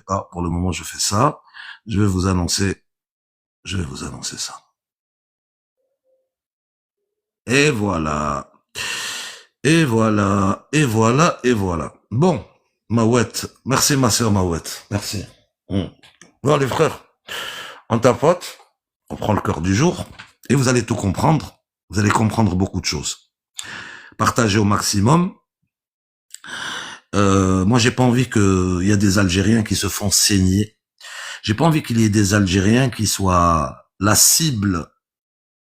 pas. Pour le moment, je fais ça. Je vais vous annoncer ça. Et voilà. Et voilà. Et voilà. Et voilà. Bon. Mawette. Merci, ma sœur Mawette. Merci. Bon, les frères. On tapote. On prend le cœur du jour. Et vous allez tout comprendre. Vous allez comprendre beaucoup de choses. Partagez au maximum. Moi, j'ai pas envie qu'il y ait des Algériens qui se font saigner. J'ai pas envie qu'il y ait des Algériens qui soient la cible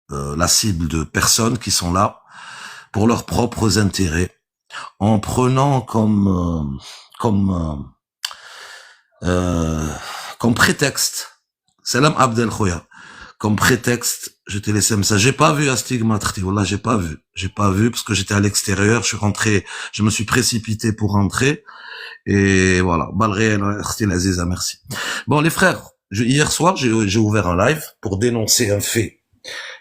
de personnes qui sont là pour leurs propres intérêts, en prenant comme prétexte, Salam Abdel Khoya, comme prétexte, je t'ai laissé un message. J'ai pas vu Astigmat, Wallah, j'ai pas vu parce que j'étais à l'extérieur, je me suis précipité pour rentrer, et voilà. Balré, Aziza, merci. Bon, les frères, hier soir, j'ai ouvert un live pour dénoncer un fait.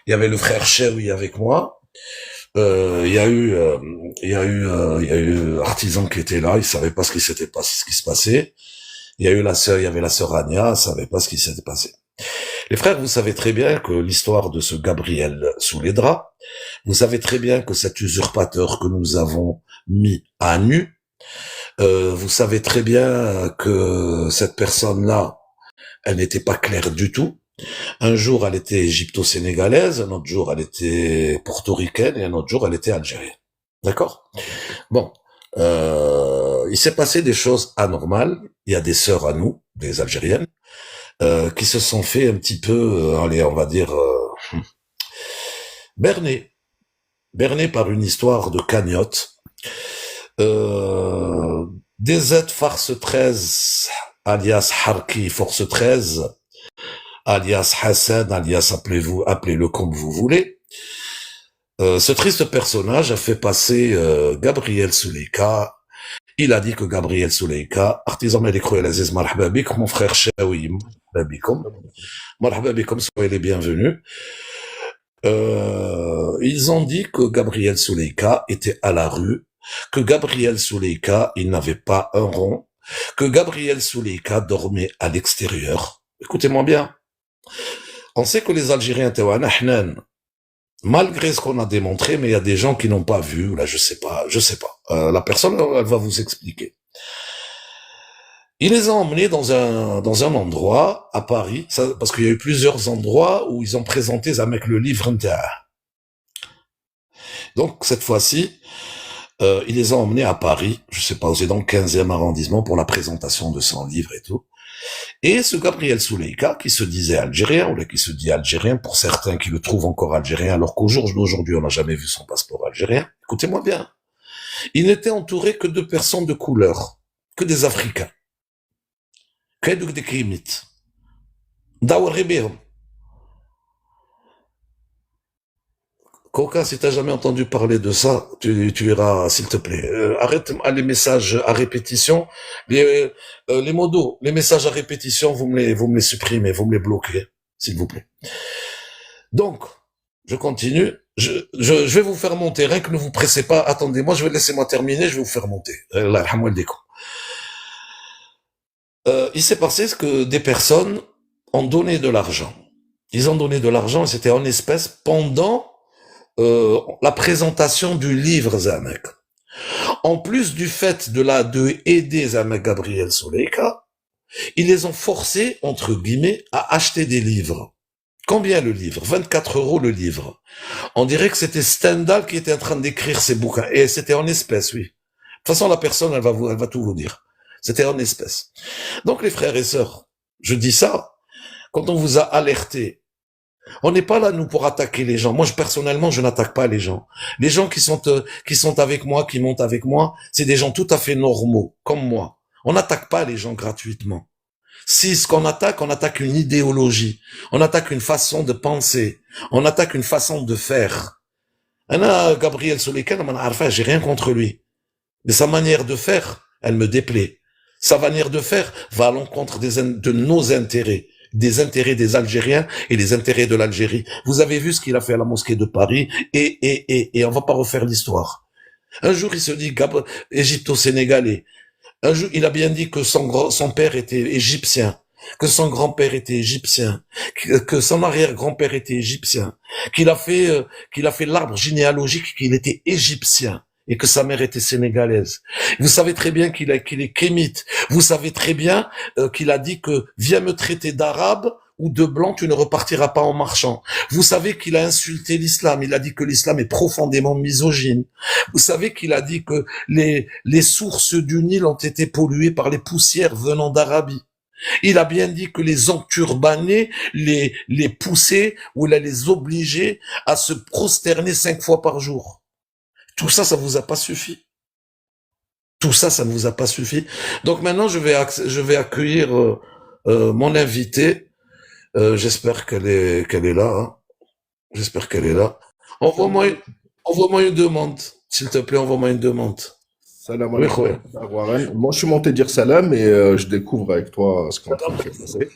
Il y avait le frère Cheoui avec moi. Il y a eu Artisan qui était là, il savait pas ce qui se passait. Il y avait la sœur Ania, elle savait pas ce qui s'était passé. Les frères, vous savez très bien que l'histoire de ce Gabriel sous les draps, vous savez très bien que cet usurpateur que nous avons mis à nu, vous savez très bien que cette personne-là, elle n'était pas claire du tout. Un jour, elle était égypto-sénégalaise, un autre jour, elle était portoricaine, et un autre jour, elle était algérienne. D'accord? Bon. Il s'est passé des choses anormales. Il y a des sœurs à nous, des Algériennes, qui se sont fait un petit peu, allez, on va dire, berner par une histoire de cagnotte. DZ Farce 13, alias Harki Force 13, alias Hassan, alias appelez-le comme vous voulez. Ce triste personnage a fait passer Gabriel Souleika. Il a dit que Gabriel Souleika, artisan Melikro El Aziz, marhaba bik, mon frère Cheoui, marhaba bikum, soyez les bienvenus. Ils ont dit que Gabriel Souleika était à la rue, que Gabriel Souleika, il n'avait pas un rond, que Gabriel Souleika dormait à l'extérieur. Écoutez-moi bien. On sait que les Algériens étaient malgré ce qu'on a démontré, mais il y a des gens qui n'ont pas vu, là, je sais pas. La personne, elle va vous expliquer. Il les a emmenés dans un endroit, à Paris, parce qu'il y a eu plusieurs endroits où ils ont présenté avec le livre Inter. Donc, cette fois-ci, il les a emmenés à Paris, je sais pas, c'est dans le 15e arrondissement pour la présentation de son livre et tout. Et ce Gabriel Souleika, qui se disait algérien, ou qui se dit algérien, pour certains qui le trouvent encore algérien, alors qu'au jour d'aujourd'hui, on n'a jamais vu son passeport algérien. Écoutez-moi bien. Il n'était entouré que de personnes de couleur, que des Africains. Que des Kémites. Dawar Ribéhom. Coca, si t'as jamais entendu parler de ça, tu iras, s'il te plaît. Arrête les messages à répétition. Les modos, les messages à répétition, vous me les supprimez, vous me les bloquez, s'il vous plaît. Donc, je continue. Je vais vous faire monter, rien que ne vous pressez pas. Attendez, moi, laissez-moi terminer, je vais vous faire monter. Il s'est passé ce que des personnes ont donné de l'argent. Ils ont donné de l'argent et c'était en espèces pendant la présentation du livre Zamek. En plus du fait de aider Zamek Gabriel Souleika, ils les ont forcés, entre guillemets, à acheter des livres. Combien le livre? 24 € le livre. On dirait que c'était Stendhal qui était en train d'écrire ces bouquins. Et c'était en espèces, oui. De toute façon, la personne, elle va tout vous dire. C'était en espèces. Donc, les frères et sœurs, je dis ça, quand on vous a alerté, on n'est pas là, nous, pour attaquer les gens. Moi, personnellement, je n'attaque pas les gens. Les gens qui sont avec moi, qui montent avec moi, c'est des gens tout à fait normaux, comme moi. On n'attaque pas les gens gratuitement. Si ce qu'on attaque, on attaque une idéologie. On attaque une façon de penser. On attaque une façon de faire. Gabriel Souleika, j'ai rien contre lui. Mais sa manière de faire, elle me déplaît. Sa manière de faire va à l'encontre de nos intérêts. Des intérêts des Algériens et des intérêts de l'Algérie. Vous avez vu ce qu'il a fait à la mosquée de Paris et on va pas refaire l'histoire. Un jour, il se dit égypto-sénégalais. Un jour, il a bien dit que son père était égyptien, que son grand-père était égyptien, que son arrière-grand-père était égyptien, qu'il a fait l'arbre généalogique, qu'il était égyptien et que sa mère était sénégalaise. Vous savez très bien qu'il est kémite. Vous savez très bien qu'il a dit que viens me traiter d'arabe ou de blanc, tu ne repartiras pas en marchant. Vous savez qu'il a insulté l'islam. Il a dit que l'islam est profondément misogyne. Vous savez qu'il a dit que les sources du Nil ont été polluées par les poussières venant d'Arabie. Il a bien dit que les enturbanés les poussaient ou les obligeaient à se prosterner 5 fois par jour. Tout ça, ça vous a pas suffi. Tout ça, ça ne vous a pas suffi. Donc maintenant, je vais accueillir mon invité. J'espère qu'elle est là. Hein. J'espère qu'elle est là. Envoie-moi une demande, s'il te plaît. Envoie-moi une demande. Salam Oui, alaikum. ouais. Warren. Moi, je suis monté dire salam et je découvre avec toi ce qu'on est en train de se passer.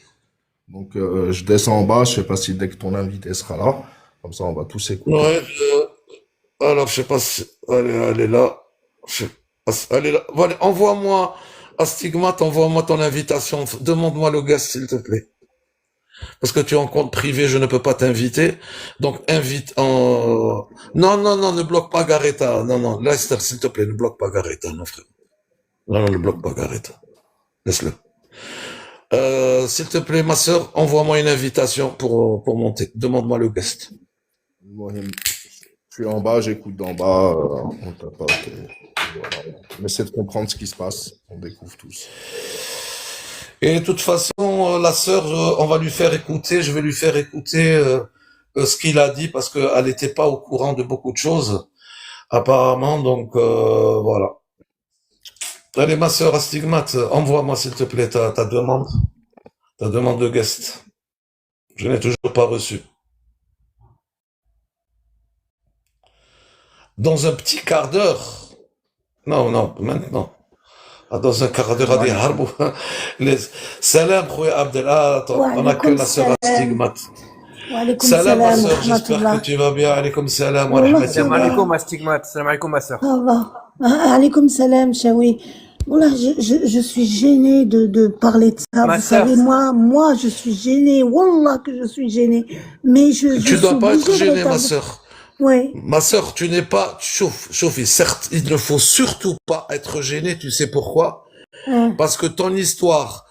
Donc, je descends en bas. Je sais pas si dès que ton invité sera là, comme ça, on va tous écouter. Ouais. Alors, je sais pas si elle est là. Elle est là. Voilà, envoie-moi Astigmate, envoie-moi ton invitation. Demande-moi le guest, s'il te plaît. Parce que tu es en compte privé, je ne peux pas t'inviter. Donc, invite en... Non, ne bloque pas Gareta. Non, Lester, s'il te plaît, ne bloque pas Gareta, non, frère. Non, ne bloque pas Gareta. Laisse-le. S'il te plaît, ma sœur, envoie-moi une invitation pour monter. Demande-moi le guest. Mohim, je suis en bas, j'écoute d'en bas. On tapote. Voilà. On essaie de comprendre ce qui se passe. On découvre tous. Et de toute façon, la sœur, on va lui faire écouter, je vais lui faire écouter ce qu'il a dit parce qu'elle n'était pas au courant de beaucoup de choses, apparemment, donc voilà. Allez, ma sœur Astigmate, envoie-moi s'il te plaît ta demande de guest. Je n'ai toujours pas reçu. Dans un petit quart d'heure. Non, maintenant. Dans un quart d'heure, à Harbou. Salam, Khouya Abdellah. On accueille la sœur Astigmate. Salam, ma sœur, j'espère que tu vas bien. Alaykoum salam wa rahmatullah. Salam alaikum, Astigmate. Salam alaikum, ma sœur. Alaykoum salam, Chaoui. Voilà, je suis gênée de parler de ça. Ma Vous sœur. savez, moi, je suis gênée. Wallah que je suis gênée. Mais je Tu dois suis pas être obligée de gênée, ma rétablir. sœur. Oui. Ma sœur, tu n'es pas, chauffe, certes, il ne faut surtout pas être gêné, tu sais pourquoi? Parce que ton histoire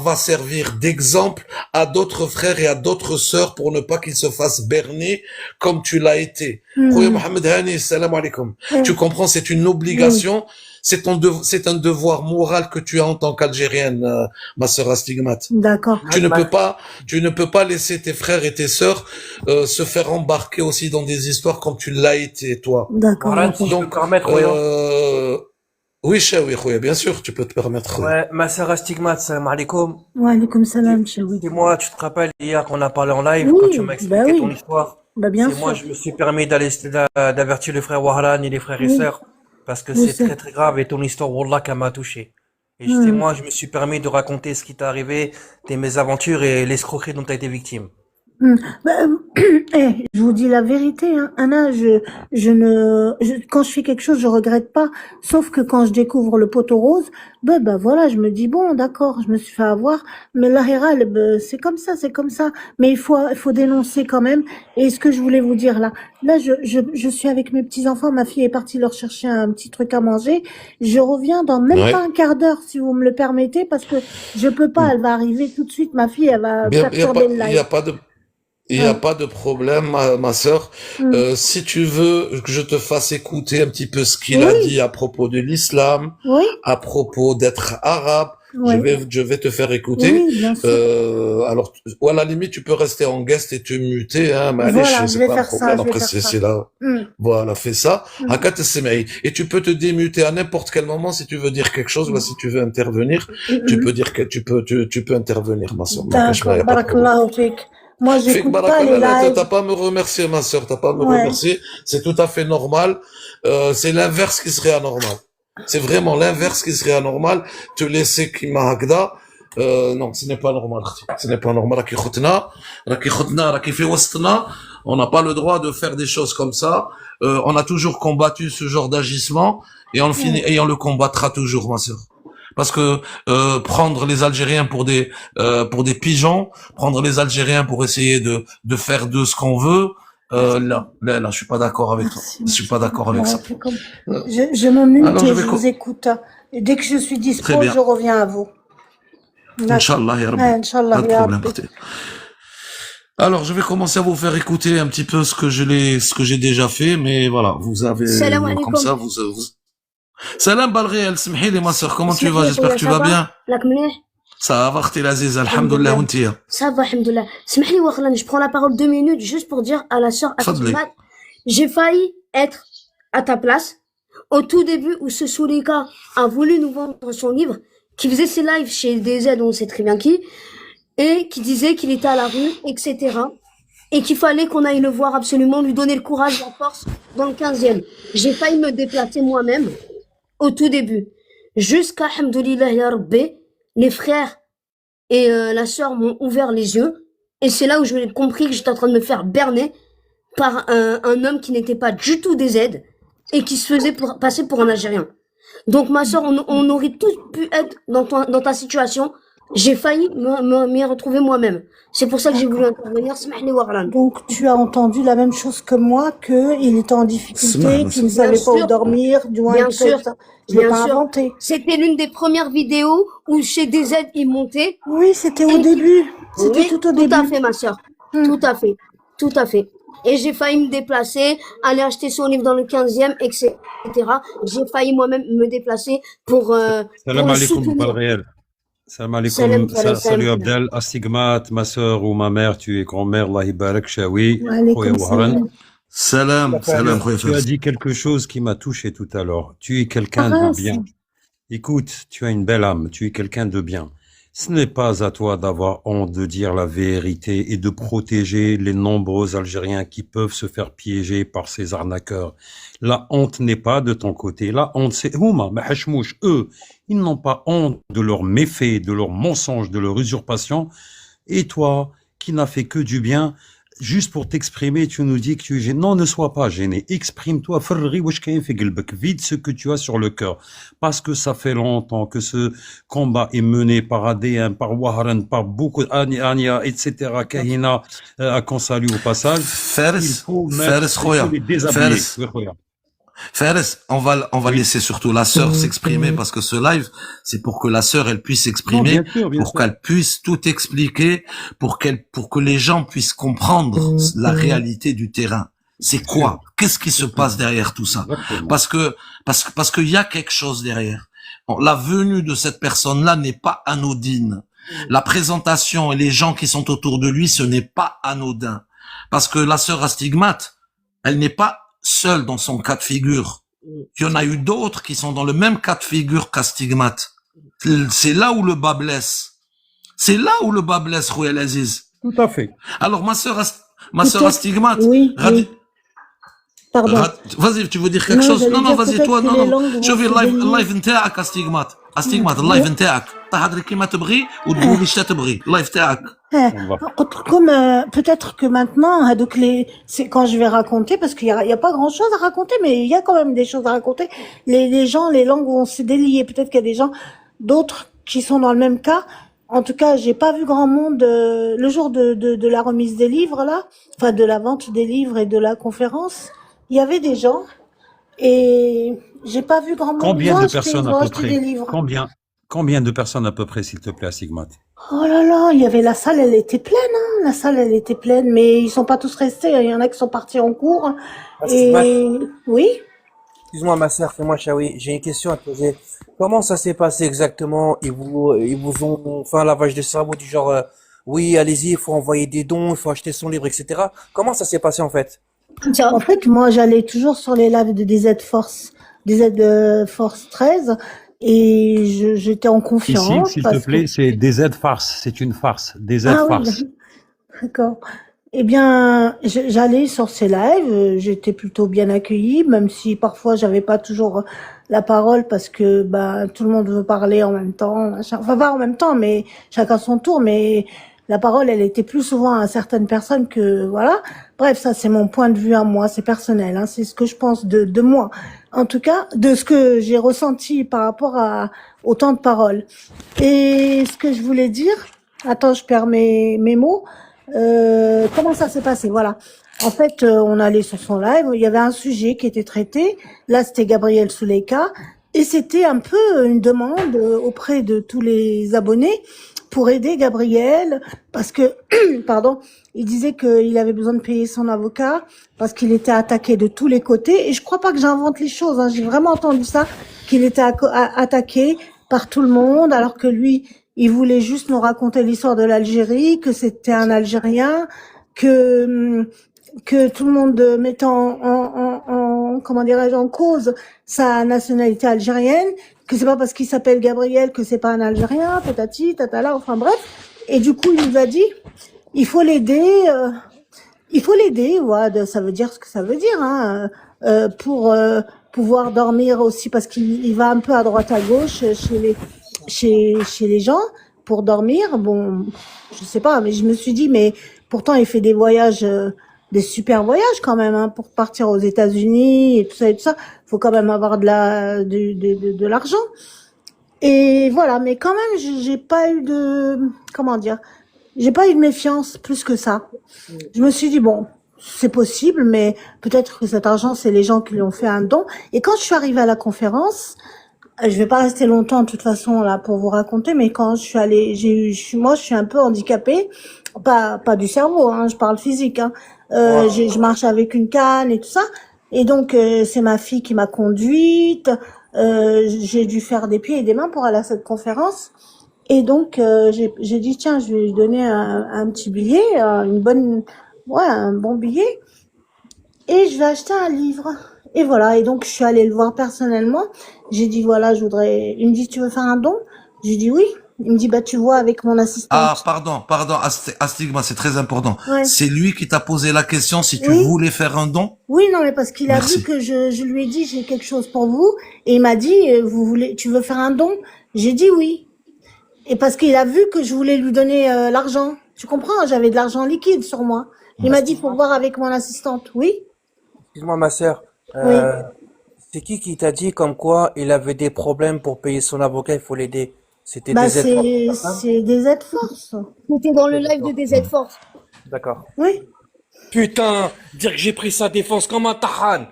va servir d'exemple à d'autres frères et à d'autres sœurs pour ne pas qu'ils se fassent berner comme tu l'as été. Khouya Mohamed Hani, salam alaikum. Tu comprends, c'est une obligation, c'est un devoir moral que tu as en tant qu'Algérienne, ma sœur Astigmate. D'accord. Tu ne peux pas laisser tes frères et tes sœurs se faire embarquer aussi dans des histoires comme tu l'as été, toi. D'accord. Warren, si je peux me permettre, Oui, Khouya, bien sûr, tu peux te permettre. ouais, ma sœur Astigmate, salam alaikum. Wa alaykoum salam, Chaoui. C'est moi, tu te rappelles hier qu'on a parlé en live, Oui, quand tu m'as expliqué bah oui. ton histoire. Bah, bien C'est moi, sûr. je me suis permis d'avertir le frère Warlan et les frères et Oui. sœurs, parce que Je c'est sais. très très grave et ton histoire, Wallah, qu'elle m'a touché. Et c'est moi, je me suis permis de raconter ce qui t'est arrivé, tes mésaventures et l'escroquerie dont tu as été victime. Bah, je vous dis la vérité, hein. Anna, quand je fais quelque chose, je regrette pas. Sauf que quand je découvre le poteau rose, bah voilà, je me dis bon, d'accord, je me suis fait avoir, mais l'ahira, c'est comme ça, c'est comme ça. Mais il faut dénoncer quand même. Et ce que je voulais vous dire là, je suis avec mes petits enfants, ma fille est partie leur chercher un petit truc à manger. Je reviens dans même pas un quart d'heure, si vous me le permettez, parce que je peux pas, elle va arriver tout de suite, ma fille, elle va perturber le Il live. n'y a pas de problème, ma sœur. Si tu veux que je te fasse écouter un petit peu ce qu'il a dit à propos de l'islam, à propos d'être arabe, je vais te faire écouter. Oui, bien sûr. Alors, ou à la limite, tu peux rester en guest et te muter, hein, mais allez, Voilà, je c'est vais pas un faire ça, problème. je vais Après, faire ça. c'est là. Voilà, fais ça. Et tu peux te démuter à n'importe quel moment si tu veux dire quelque chose, ou si tu veux intervenir. Tu peux dire que tu peux intervenir, ma sœur. D'accord, barakallahu fik. Moi, j'écoute pas les lives. T'as pas à me remercier, ma sœur, t'as pas à me remercier. C'est tout à fait normal. C'est l'inverse qui serait anormal. C'est vraiment l'inverse qui serait anormal. Te laisser Kima Hagda. Non, ce n'est pas normal. Ce n'est pas normal. On n'a pas le droit de faire des choses comme ça. On a toujours combattu ce genre d'agissement et on le combattra toujours, ma sœur. Parce que prendre les Algériens pour des pigeons, prendre les Algériens pour essayer de faire d'eux ce qu'on veut, là, je suis pas d'accord avec toi. Merci, Je suis pas merci. d'accord avec Ouais, ça. c'est comme- je me mute Alors, je et vais je vous écoute. Et dès que je suis très dispo, bien. je reviens à vous. D'accord. Inch'Allah, ya Rabbi. Inch'Allah, Pas de ya problème. Rabbi. Alors, je vais commencer à vous faire écouter un petit peu ce que j'ai déjà fait, mais voilà, vous avez, Salam comme alaikum. ça, Salam Balréel, smihili ma sœur, comment tu vas? اسمح لي J'espère خويا que tu ça vas va bien. راك مليح Ça va, اختي العزيزة, الحمد alhamdoulilah, لله وانتيا. ça va الحمد لله اسمح لي واخلا je prends la parole 2 minutes juste pour dire à la sœur تفضلي. Aslimat j'ai failli être à ta place au tout début où ce Soulika a voulu nous vendre son livre qui faisait ses lives chez DZ on sait très bien qui et qui disait qu'il était à la rue etc et qu'il fallait qu'on aille le voir absolument lui donner le courage la force dans le 15e j'ai failli me déplacer moi-même au tout début jusqu'à alhamdoulilah ya Rabbi les frères et la sœur m'ont ouvert les yeux et c'est là où j'ai compris que j'étais en train de me faire berner par un homme qui n'était pas du tout des aides et qui se faisait passer pour un Algérien. Donc ma sœur, on aurait tous pu être dans ta situation. J'ai failli m'y retrouver moi-même. C'est pour ça que j'ai voulu intervenir. Smahli wa ghlan. Donc, tu as entendu la même chose que moi, qu'il était en difficulté, Smah, qu'il ne Bien savait pas où sûr, dormir, du moins, bien il fait sûr, ça. Je l'ai bien pas sûr. inventé. C'était l'une des premières vidéos où chez DZ il montait. Oui, c'était au Et début. C'était oui, tout au tout à début. fait, ma sœur. Hmm. Tout à fait. Tout à fait. Et j'ai failli me déplacer, aller acheter son livre dans le 15e, etc. J'ai failli moi-même me déplacer pour Salam le alaikum, soutenir. Balréel. Salam Salam, alaikum. salam, Salut salam. Abdel, Astigmat, ma soeur ou ma mère, tu es grand-mère, Allah Ibarak, Shawi, Wa alaykoum Khoya Wahran. salam. Salam, Tu salam, as, khoya tu as Faiz. dit quelque chose qui m'a touché tout à l'heure. Tu es quelqu'un de Arrête. bien. Écoute, tu as une belle âme, tu es quelqu'un de bien. Ce n'est pas à toi d'avoir honte de dire la vérité et de protéger les nombreux Algériens qui peuvent se faire piéger par ces arnaqueurs. La honte n'est pas de ton côté. La honte, c'est Houma, Mahashmouch. Eux, ils n'ont pas honte de leurs méfaits, de leurs mensonges, de leur usurpation. Et toi, qui n'as fait que du bien, juste pour t'exprimer, tu nous dis que tu es gêné. Non, ne sois pas gêné. Exprime-toi. Farri wash kayen fi qalbak. Vide ce que tu as sur le cœur. Parce que ça fait longtemps que ce combat est mené par ADN, par Wahran, par beaucoup Ania, etc. Kahina, qu'on salue au passage. Il Fares, faut Fares, il faut khoya. les déshabiller. Fares. Oui, khoya. Fares, on va Oui. laisser surtout la sœur s'exprimer parce que ce live, c'est pour que la sœur, elle puisse Non, s'exprimer, bien pour sûr. qu'elle puisse tout expliquer, pour que les gens puissent comprendre la réalité du terrain. C'est Sûr. quoi? Qu'est-ce qui se passe derrière tout ça? Exactement. Parce qu'il y a quelque chose derrière. Bon, la venue de cette personne-là n'est pas anodine. La présentation et les gens qui sont autour de lui, ce n'est pas anodin. Parce que la sœur Astigmate, elle n'est pas seule dans son cas de figure. Il y en a eu d'autres qui sont dans le même cas de figure qu'Astigmate. C'est là où le bas blesse. C'est là où le bas blesse, Rouel Aziz. Tout à fait. Alors, ma sœur Peut-être, Astigmate, oui, oui. Pardon. vas-y, tu veux dire quelque Non, chose? j'allais Non, non, dire vas-y, peut-être toi, que non, les non. langues vont شوفي se اللايف délier. اللايف نتاعك استيغمات اللايف نتاعك تهضري كيما تبغي وتقولي اش تبغي اللايف تاعك. On va. Comme peut-être que maintenant, donc c'est quand je vais raconter, parce qu'il y a pas grand-chose à raconter, mais il y a quand même des choses à raconter. Les gens, les langues vont se délier. Peut-être qu'il y a des gens, d'autres qui sont dans le même cas. En tout cas, j'ai pas vu grand monde le jour de la remise des livres là, enfin de la vente des livres et de la conférence. Il y avait des gens et j'ai pas vu grand monde. Combien de Ils personnes à vont peu acheter des près? livres. Combien de personnes à peu près, s'il te plaît, à Sigmat? Oh là là, il y avait la salle, elle était pleine, hein. La salle, elle était pleine, mais ils sont pas tous restés. Il y en a qui sont partis en cours. Astigmat, Et oui, excuse-moi ma sœur, fais-moi Chaoui, j'ai une question à te poser. Comment ça s'est passé exactement? Ils vous ont fait un lavage de cerveau du genre, oui, allez-y, il faut envoyer des dons, il faut acheter son livre, etc. Comment ça s'est passé en fait? en fait, moi, j'allais toujours sur les lives de DZ Force, DZ Force 13, et j'étais en Ici, confiance s'il te parce que plaît, c'est DZ farce. C'est une farce. DZ ah oui, farce. d'accord. Eh bien, j'allais sur ces lives, j'étais plutôt bien accueillie, même si parfois j'avais pas toujours la parole parce que bah tout le monde veut parler en même temps, machin. Enfin pas en même temps, mais chacun son tour. Mais la parole, elle était plus souvent à certaines personnes que, voilà. Bref, ça, c'est mon point de vue à moi, c'est personnel, hein, c'est ce que je pense de moi. En tout cas, de ce que j'ai ressenti par rapport au temps de parole. Et ce que je voulais dire, attends, je perds mes mots. Comment ça s'est passé? Voilà. En fait, on allait sur son live, il y avait un sujet qui était traité. Là, c'était Gabriel Souleika. Et c'était un peu une demande auprès de tous les abonnés pour aider Gabriel parce que, pardon, il disait qu'il avait besoin de payer son avocat parce qu'il était attaqué de tous les côtés. Et je crois pas que j'invente les choses, hein. J'ai vraiment entendu ça, qu'il était attaqué par tout le monde alors que lui, il voulait juste nous raconter l'histoire de l'Algérie, que c'était un Algérien, que tout le monde mettait comment dirais-je, en cause sa nationalité algérienne, que c'est pas parce qu'il s'appelle Gabriel que c'est pas un Algérien, tatati, tatala, enfin bref. Et du coup, il nous a dit, il faut l'aider, ouais, ça veut dire ce que ça veut dire, hein, pour pouvoir dormir aussi, parce qu'il va un peu à droite à gauche chez les gens pour dormir. Bon, je sais pas, mais je me suis dit, mais pourtant il fait des voyages, des super voyages quand même, hein, pour partir aux États-Unis et tout ça et tout ça. Faut quand même avoir de l'argent. Et voilà, mais quand même, j'ai pas eu de, comment dire, j'ai pas eu de méfiance plus que ça. Je me suis dit, bon, c'est possible, mais peut-être que cet argent, c'est les gens qui lui ont fait un don. Et quand je suis arrivée à la conférence, je vais pas rester longtemps de toute façon là pour vous raconter, mais quand je suis allée, moi je suis un peu handicapée, pas du cerveau, hein, je parle physique, hein. Je marche avec une canne et tout ça, et donc c'est ma fille qui m'a conduite. J'ai dû faire des pieds et des mains pour aller à cette conférence, et donc j'ai dit tiens, je vais lui donner un petit billet, un bon billet, et je vais acheter un livre. Et voilà, et donc je suis allée le voir personnellement. J'ai dit voilà, il me dit tu veux faire un don? J'ai dit oui. Il me dit bah tu vois avec mon assistante. Ah, pardon, Astigma, c'est très important. Ouais. C'est lui qui t'a posé la question si tu Oui. voulais faire un don? Oui, non, mais parce qu'il a Merci. vu que je lui ai dit j'ai quelque chose pour vous, et il m'a dit tu veux faire un don? J'ai dit oui. Et parce qu'il a vu que je voulais lui donner l'argent. Tu comprends? J'avais de l'argent liquide sur moi. Il m'a dit faut voir avec mon assistante. Oui. Excuse-moi, ma sœur. Oui. C'est qui t'a dit comme quoi il avait des problèmes pour payer son avocat, il faut l'aider? C'était Bah des aides. c'est des aides force. C'était dans le live de DZ Force. D'accord. Oui. Putain, dire que j'ai pris sa défense comme un tahan.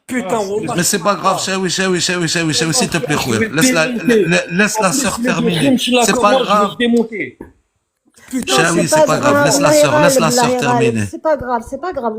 Putain, wallah. Mais c'est pas grave, Chaoui, s'il te plaît, Khouya. Laisse la sœur terminer. C'est pas grave. Putain, Chaoui, c'est pas grave, laisse la sœur terminer. C'est pas grave.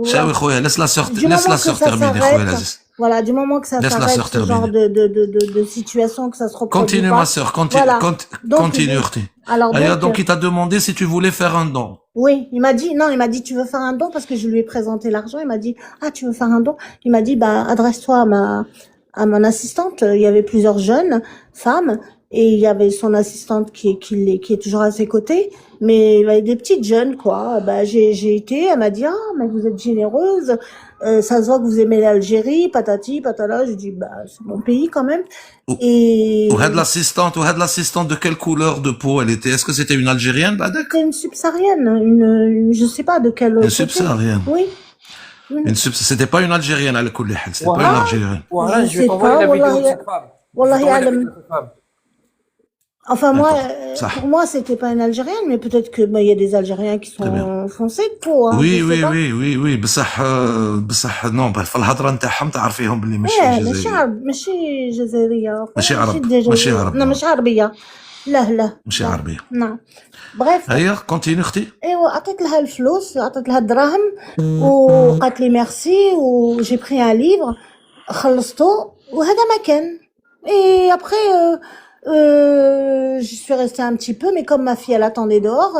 Chaoui, Khouya, laisse la sœur Du moment que terminer, ça Khouya s'arrête, Laziz. voilà, du moment que ça Laisse la s'arrête, sœur ce genre de situation, que ça se reproduit Continue, pas. ma sœur, Voilà. Donc, continue, Urti. Alors, Donc, il t'a demandé si tu voulais faire un don. oui, il m'a dit, tu veux faire un don parce que je lui ai présenté l'argent. Il m'a dit, ah, tu veux faire un don? Il m'a dit, bah, adresse-toi à mon assistante. Il y avait plusieurs jeunes femmes et il y avait son assistante qui est toujours à ses côtés. Mais il y avait des petites jeunes, quoi. Bah, j'ai été, elle m'a dit, ah, mais vous êtes généreuse. Ça se voit que vous aimez l'Algérie, patati, patala. Je dis, bah, c'est mon pays quand même. Et Ou had l'assistante de quelle couleur de peau elle était? Est-ce que c'était une Algérienne, Badek? c'est une subsaharienne, je sais pas de quelle Une côté. subsaharienne. Oui. C'était pas une Algérienne, à l'école. C'était pas une Algérienne. Voilà, je Je vais sais t'envoyer pas, la vidéo de wallah, cette femme. Wallahi Je vais t'envoyer la alam. vidéo de cette femme. Enfin, moi, D'accord. Ça. pour moi, c'était pas une Algérienne, mais peut-être que, il y a des Algériens qui Très bien. sont foncés de peau, hein, Oui, je sais oui, pas. oui, oui, oui. بصح non, في الهضره نتاعهم تعرفيهم بلي ماشي ماشي جزائريين. عرب ماشي جزائرية ماشي عرب. ديجا ماشي عرب. لا مش عربية لا ماشي لا. عربيه. نعم بريف هيا كونتيني اختي. ايوا عطيت لها الفلوس عطيت لها الدراهم وقالت لي ميرسي وجي بري ان ليفر خلصته وهذا ما كان et après je suis restée un petit peu mais comme ma fille elle attendait dehors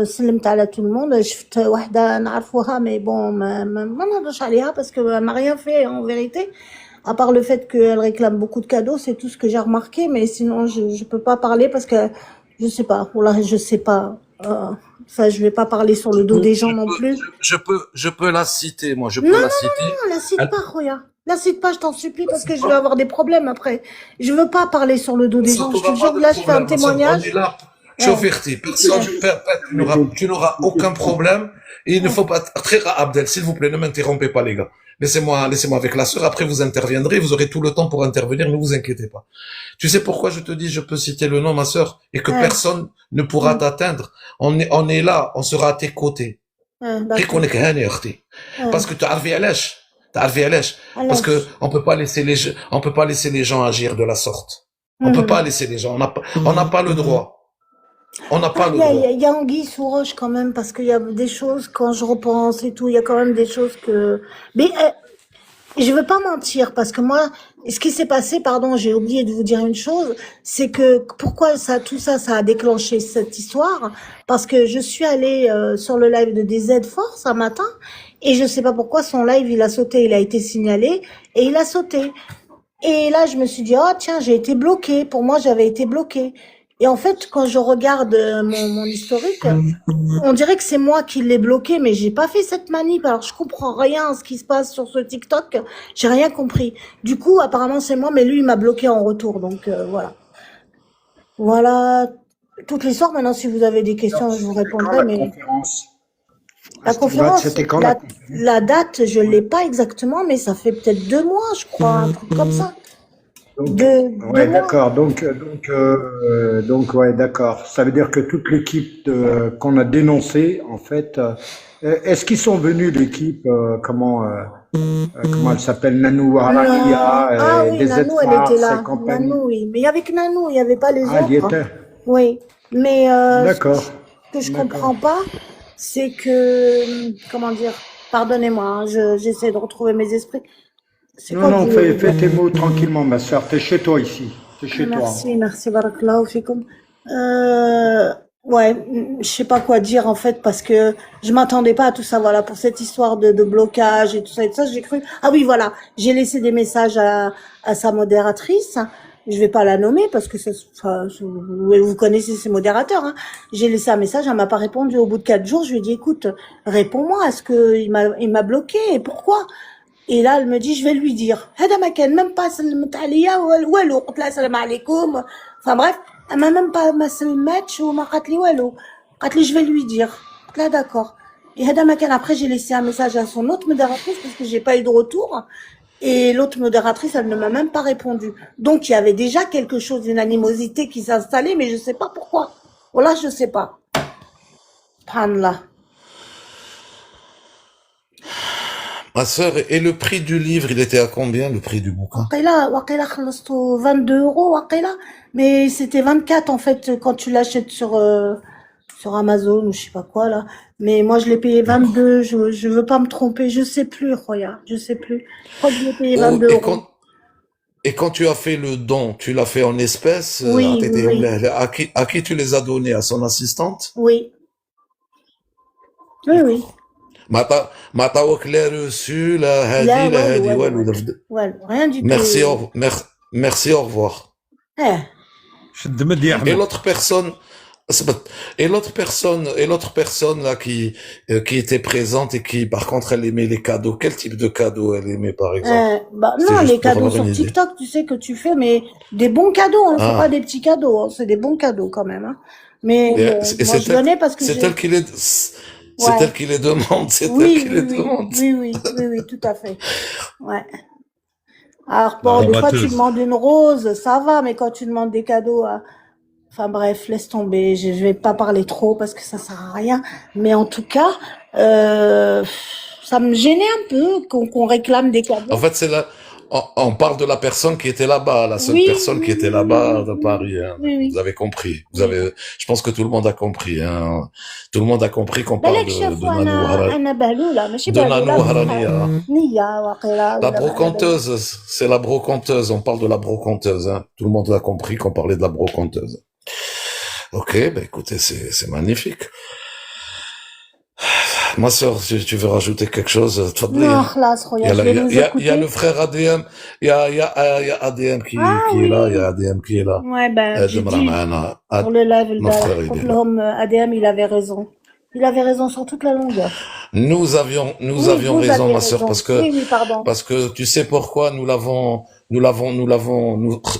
سلمت على tout le monde شفت وحده نعرفوها mais bon ما نهضرش عليها parce que elle m'a rien fait en vérité à part le fait qu'elle réclame beaucoup de cadeaux, c'est tout ce que j'ai remarqué, mais sinon je peux pas parler parce que je sais pas, voilà, je sais pas. Ça, je vais pas parler sur le dos des gens non plus. Je peux la citer, moi. Je peux la citer. Non, la cite pas, Roya. La cite pas, je t'en supplie, parce que je vais avoir des problèmes après. Je veux pas parler sur le dos des gens. Je te jure, là, je fais un témoignage. شوف Ouais, يا اختي personne ouais. tu n'auras aucun problème et il ne faut pas très Abdel s'il vous plaît ne m'interrompez pas les gars. Laissez-moi avec la sœur, après vous interviendrez, vous aurez tout le temps pour intervenir, ne vous inquiétez pas. Tu sais pourquoi je te dis, je peux citer le nom, ma sœur, et que Ouais. personne ne pourra t'atteindre. On est là, on sera à tes côtés. Ouais, Parce d'accord. Ouais. que tu as parce que علاش؟ on peut pas laisser les gens agir de la sorte. On peut Mhm. pas laisser les gens, on n'a pas le droit. On n'a pas le droit. Il y a anguille sous roche quand même, parce qu'il y a des choses, quand je repense et tout, il y a quand même des choses que... Mais je veux pas mentir, parce que moi, ce qui s'est passé, pardon, j'ai oublié de vous dire une chose, c'est que pourquoi tout ça, ça a déclenché cette histoire, parce que je suis allée sur le live de DZ Force un matin, et je sais pas pourquoi son live, il a sauté, il a été signalé, et il a sauté. Et là, je me suis dit, oh tiens, j'ai été bloquée. Pour moi, j'avais été bloquée. Et en fait, quand je regarde mon historique, on dirait que c'est moi qui l'ai bloqué, mais j'ai pas fait cette manip. Alors, je comprends rien à ce qui se passe sur ce TikTok. J'ai rien compris. Du coup, apparemment, c'est moi, mais lui, il m'a bloqué en retour. Donc, voilà. Voilà toute l'histoire. Maintenant, si vous avez des questions, je vous C'était quand répondrai, la mais conférence? la conférence, C'était quand la conférence? la date, je l'ai pas exactement, mais ça fait peut-être 2 mois, je crois, un truc comme ça. Donc, 2 ouais, mois. d'accord. Donc, ouais, d'accord. Ça veut dire que toute l'équipe qu'on a dénoncée, en fait, est-ce qu'ils sont venus l'équipe, comment elle s'appelle, Nanou Harakia, Ah oui, des Nanou, elle Z-Farce était là. et compagnie? Nanou, oui. Mais avec Nanou, il n'y avait pas les Ah, il y autres. était. Oui. Mais D'accord. ce que je D'accord. comprends pas, c'est que, comment dire, pardonnez-moi, hein, j'essaie de retrouver mes esprits. C'est Non, quoi non, que fais tes mots tranquillement, ma soeur. T'es chez toi ici. T'es chez toi. Merci, barakallahu fikoum. Ouais, je sais pas quoi dire en fait parce que je m'attendais pas à tout ça. Voilà, pour cette histoire de blocage et tout ça, j'ai cru. Ah oui, voilà, j'ai laissé des messages à sa modératrice. Je vais pas la nommer parce que vous connaissez ces modérateurs. Hein. J'ai laissé un message, elle m'a pas répondu. Au bout de 4 jours, je lui ai dit, écoute, réponds-moi. Est-ce que il m'a bloqué et pourquoi? Et là, elle me dit, je vais lui dire. هذا ما كان même pas سلمت عليا والو قلت لها السلام عليكم. Enfin bref, elle m'a même pas ما سلمتش وما قالت لي والو. قالت لي je vais lui dire. قلت لها d'accord. Et هذا ما كان après j'ai laissé un message à son autre modératrice parce que j'ai pas eu de retour. Et l'autre modératrice, elle ne m'a même pas répondu. Donc il y avait déjà quelque chose, une animosité qui s'est installée, mais je sais pas pourquoi. Voilà, je sais pas. Subhanallah. Ma sœur, et le prix du livre, il était à combien, le prix du bouquin? وقيلا خلصته 22 euros وقيلا, mais c'était 24 en fait quand tu l'achètes sur Amazon ou je sais pas quoi là. Mais moi je l'ai payé 22, je veux pas me tromper, je sais plus, Roya, je sais plus. Je crois que je l'ai payé 22 euros. Et quand tu as fait le don, tu l'as fait en espèces? Oui, oui. À qui tu les as donnés? À son assistante? Oui. Oui, oui. ما عطاوك لا رسو لا هادي لا لا هادي والو والو. rien du tout. Merci, au revoir. شد مد يا Et احمد. l'autre personne là qui était présente et qui par contre elle aimait les cadeaux. Quel type de cadeaux elle aimait par exemple? Bah C'est non, juste les pour cadeaux avoir sur une idée. TikTok, tu sais que tu fais, mais des bons cadeaux, hein, c'est Ah. pas des petits cadeaux, hein, c'est des bons cadeaux quand même. Hein. Mais Et moi je donnais parce que c'est j'ai... elle qui les, c'est Ouais. elle qui les demande, c'est elle Oui, qui les oui, demande. oui, tout à fait. Ouais. Alors bon, La des fois tu rabatteuse. demandes une rose, ça va, mais quand tu demandes des cadeaux, enfin bref, laisse tomber. Je vais pas parler trop parce que ça sert à rien. Mais en tout cas, ça me gênait un peu qu'on réclame des cadeaux. En fait, c'est là, on parle de la personne qui était là-bas, la seule Oui, personne qui oui, était oui, là-bas oui, de oui, Paris. Hein. oui. Vous avez compris. Oui. Je pense que tout le monde a compris. Hein. Tout le monde a compris qu'on parle بالك de شافوا Nanou انا بهلوله ماشي de بهلوله Nanou Harania. نيه واقيلا La ولا brocanteuse, c'est la brocanteuse. On parle de la brocanteuse. Hein. Tout le monde a compris qu'on parlait de la brocanteuse. Ok, ben écoutez, c'est magnifique. Ma sœur, si tu veux rajouter quelque chose, تفضلي. Non, خلاص خويا, je vais nous Il y a le écouter. frère ADM, il y a ADM qui est là, il y a ADM qui est là. Ouais, ben, j'ai Demra dit معنا. pour le live Mon frère, البارح il قلت est là. لهم ADM, il avait raison. Il avait raison sur toute la longueur. Nous Oui, avions vous raison, aviez ma sœur, raison. Oui, pardon. parce que tu sais pourquoi nous